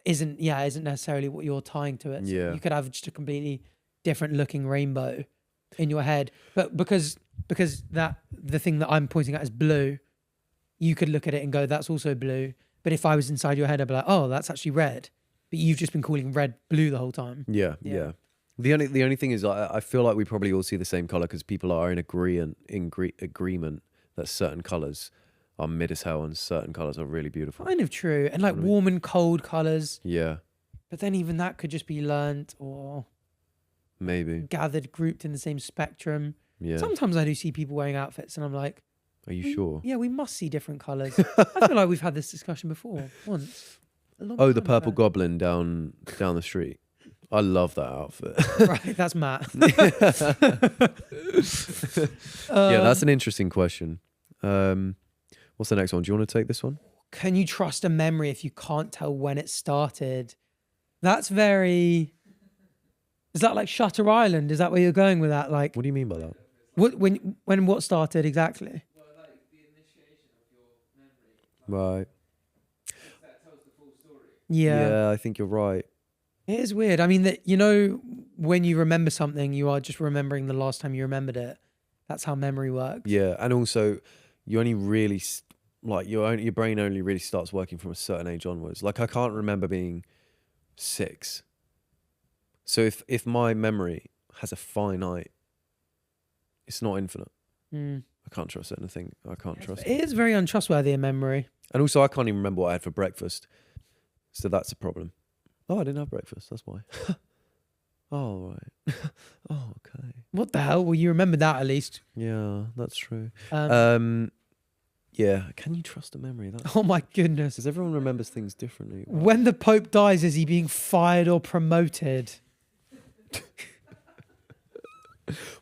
isn't necessarily what you're tying to it. So you could have just a completely different looking rainbow in your head. But because that the thing that I'm pointing at is blue, you could look at it and go, that's also blue. But if I was inside your head, I'd be like, oh, that's actually red. But you've just been calling red blue the whole time. Yeah. The only thing is, I feel like we probably all see the same color because people are in agreement that certain colors are mid as hell and certain colors are really beautiful. Kind of true. And like warm and cold colors. Yeah. But then even that could just be learnt or maybe gathered, grouped in the same spectrum. Yeah. Sometimes I do see people wearing outfits and I'm like, are you sure? Yeah, we must see different colours. I feel like we've had this discussion before once. The purple goblin down the street. I love that outfit. Right, that's Matt. Yeah, that's an interesting question. What's the next one? Do you want to take this one? Can you trust a memory if you can't tell when it started? That's very... Is that like Shutter Island? Is that where you're going with that? Like, what do you mean by that? What started exactly? Right. That tells the full story. Yeah, I think you're right. It is weird. I mean, when you remember something, you are just remembering the last time you remembered it. That's how memory works. Yeah, and also, you only really your brain only really starts working from a certain age onwards. Like I can't remember being 6. So if my memory has a finite, it's not infinite. I can't trust anything. I can't trust it. It is very untrustworthy in memory. And also, I can't even remember what I had for breakfast. So that's a problem. Oh, I didn't have breakfast. That's why. Oh, right. Oh, okay. What the hell? Well, you remember that at least. Yeah, that's true. Yeah. Can you trust a memory? Oh, my goodness. Because everyone remembers things differently. When the Pope dies, is he being fired or promoted?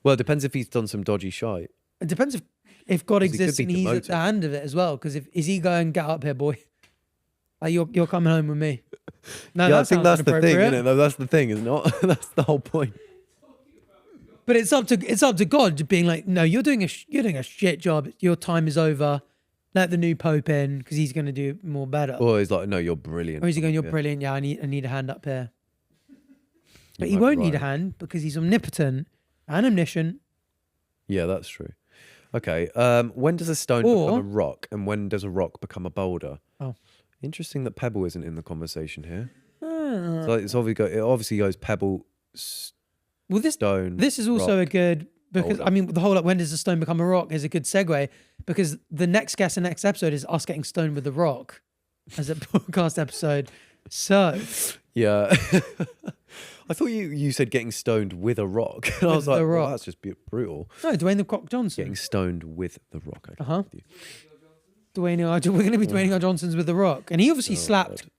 Well, it depends if he's done some dodgy shite. It depends if God exists be and he's at demoted. the hand of it as well. Because is he going, get up here, boy? Like you're coming home with me. No, Yeah, I think that's the thing, inappropriate. isn't it? That's the thing, is not. That's the whole point. But it's up to God being like, no, you're doing a shit job. Your time is over. Let the new Pope in because he's going to do more better. Or he's like, no, you're brilliant. Or is he going, you're Yeah. brilliant? Yeah, I need a hand up here. But You he might won't be need a right. hand because he's omnipotent and omniscient. Yeah, that's true. Okay. When does a stone Or- become a rock, and when does a rock become a boulder? Oh. Interesting that pebble isn't in the conversation here. Ah. So it obviously goes pebble, Well, stone. this is also rock, a good because boulder. I mean the whole like when does the stone become a rock is a good segue because the next guest and next episode is us getting stoned with the rock as a podcast episode. So Yeah. I thought you said getting stoned with a rock. And I With was like, the well, rock. that's just brutal. no, Dwayne the Cock Johnson. Getting stoned with the rock. I Uh-huh. with you. We're going to be Dwayne R. Johnson's with the rock, and he obviously slapped God.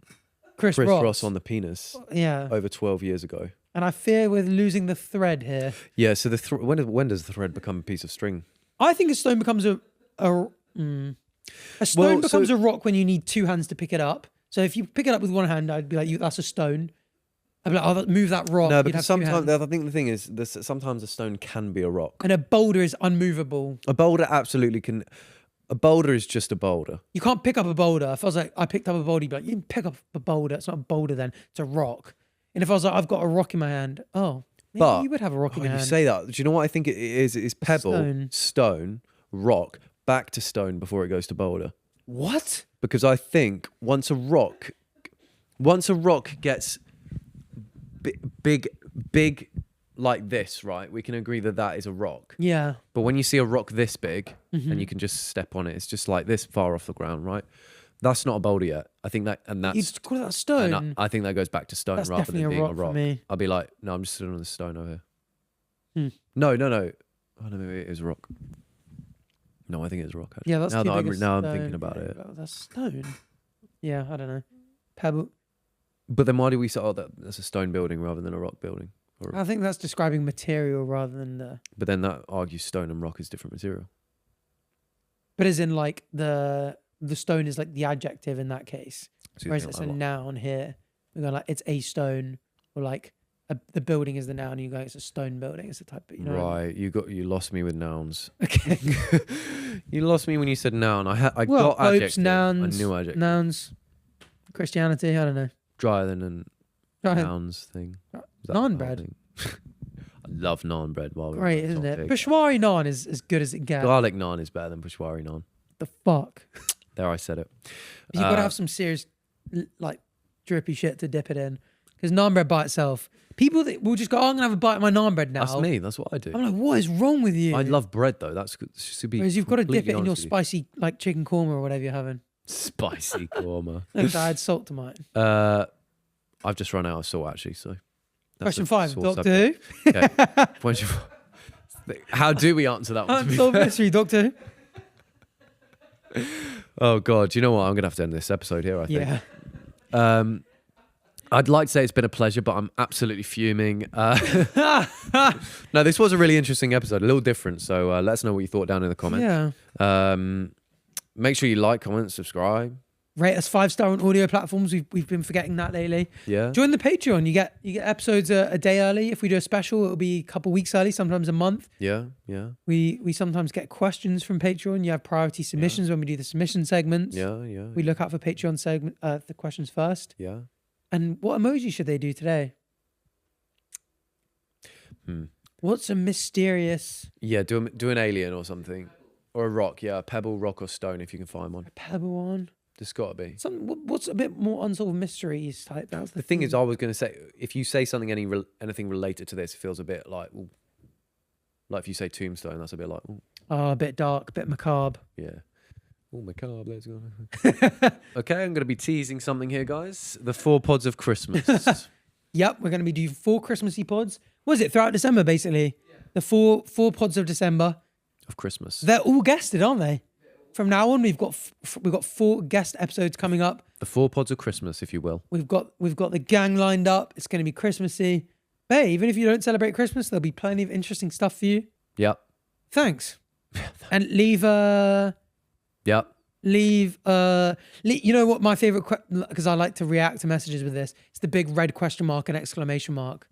Chris Chris Ross. Ross on the penis Yeah, over 12 years ago. and I fear we're losing the thread here. Yeah. So when does the thread become a piece of string? I think a stone becomes a stone Well, becomes so- a rock when you need 2 hands to pick it up. So if you pick it up with one hand, I'd be like, that's a stone. I'd be like, oh, move that rock. No, You'd because have two sometimes hands. I think the thing is, sometimes a stone can be a rock. And a boulder is unmovable. A boulder absolutely can. A boulder is just a boulder. You can't pick up a boulder. If I was like, I picked up a boulder, you'd be like, you didn't pick up a boulder. It's not a boulder then. It's a rock. And if I was like, I've got a rock in my hand. Oh, maybe But you would have a rock in your you hand. say that. Do you know what I think it is? It's pebble, stone, rock, back to stone before it goes to boulder. What? Because I think once a rock gets big like this, right? We can agree that that is a rock. Yeah. But when you see a rock this big and you can just step on it, it's just like this far off the ground, right? That's not a boulder yet. I think that, and that's You'd call that a stone. and I think that goes back to stone That's rather definitely than a being rock a for rock. me. I'll be like, no, I'm just sitting on this stone over here. Hmm. No. Oh no, maybe it is a rock. No, I think it's a rock. Actually. Yeah, that's now too that big a now I'm stone. thinking about it. That's stone. Yeah, I don't know. Pebble. But then why do we say, oh, that's a stone building rather than a rock building? I think that's describing material rather than the. But then that argues stone and rock is different material. But as in like the stone is like the adjective in that case, So you whereas think it's like a noun here. We go like it's a stone, or like the building is the noun. And you go it's a stone building. It's the type. You know what I mean? Right, you lost me with nouns. Okay. You lost me when you said noun. I Well, got popes, adjective. nouns, I knew adjective. nouns, Christianity. I don't know. Drier than a Go ahead. nouns thing. Is that Naan the bread. thing? I love naan bread. While we're Great, on isn't it? topic. Peshwari naan is as good as it gets. Garlic naan is better than Peshwari naan. The fuck. There, I said it. You've got to have some serious, like, drippy shit to dip it in. Because naan bread by itself, people that will just go, oh, I'm going to have a bite of my naan bread now. That's me. That's what I do. I'm like, what is wrong with you? I love bread though. That's good. Should be. Whereas you've got to dip it in your completely honest with spicy, like, chicken korma or whatever you're having. you. Spicy korma. Like, I had salt to mine. I've just run out of salt actually. So. that's Question a 5, sore Doctor subject. Who? Okay. Question 5. How do we answer that one? to be Unsolved fair? Mystery, Doctor Who? Oh God, do you know what? I'm gonna have to end this episode here. I think. Yeah. I'd like to say it's been a pleasure, but I'm absolutely fuming. No, this was a really interesting episode, a little different. So let us know what you thought down in the comments. Yeah. Make sure you like, comment, subscribe. Rate us 5-star on audio platforms. We've been forgetting that lately. Yeah. Join the Patreon. You get episodes a day early. If we do a special, it'll be a couple weeks early, sometimes a month. Yeah. We sometimes get questions from Patreon. You have priority submissions when we do the submission segments. Yeah. We look out for Patreon segment the questions first. Yeah. And what emoji should they do today? What's a mysterious Yeah. Do an alien or something, or a rock. Yeah, a pebble, rock, or stone if you can find one. pebble one? There's got to be. What's a bit more unsolved mysteries type? That's The thing is, I was going to say, if you say something anything related to this, it feels a bit like, ooh, like if you say tombstone, that's a bit like, ooh, a bit dark, a bit macabre. yeah. Oh, macabre, let's go. Okay, I'm going to be teasing something here, guys. The 4 pods of Christmas. Yep, we're going to be doing 4 Christmassy pods. What is it? Throughout December, basically. Yeah. The four pods of December. Of Christmas. They're all guested, aren't they? From now on, we've got 4 guest episodes coming up. The 4 pods of Christmas, if you will. We've got the gang lined up. It's going to be Christmassy. Hey, even if you don't celebrate Christmas, there'll be plenty of interesting stuff for you. Yep. Thanks. And leave Yep. you know what my favorite, because I like to react to messages with this. It's the big red question mark and exclamation mark.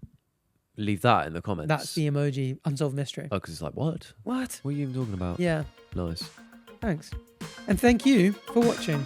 Leave that in the comments. That's the emoji, Unsolved Mystery. Oh, because it's like, what? What? What are you even talking about? Yeah. Nice. Thanks. And thank you for watching.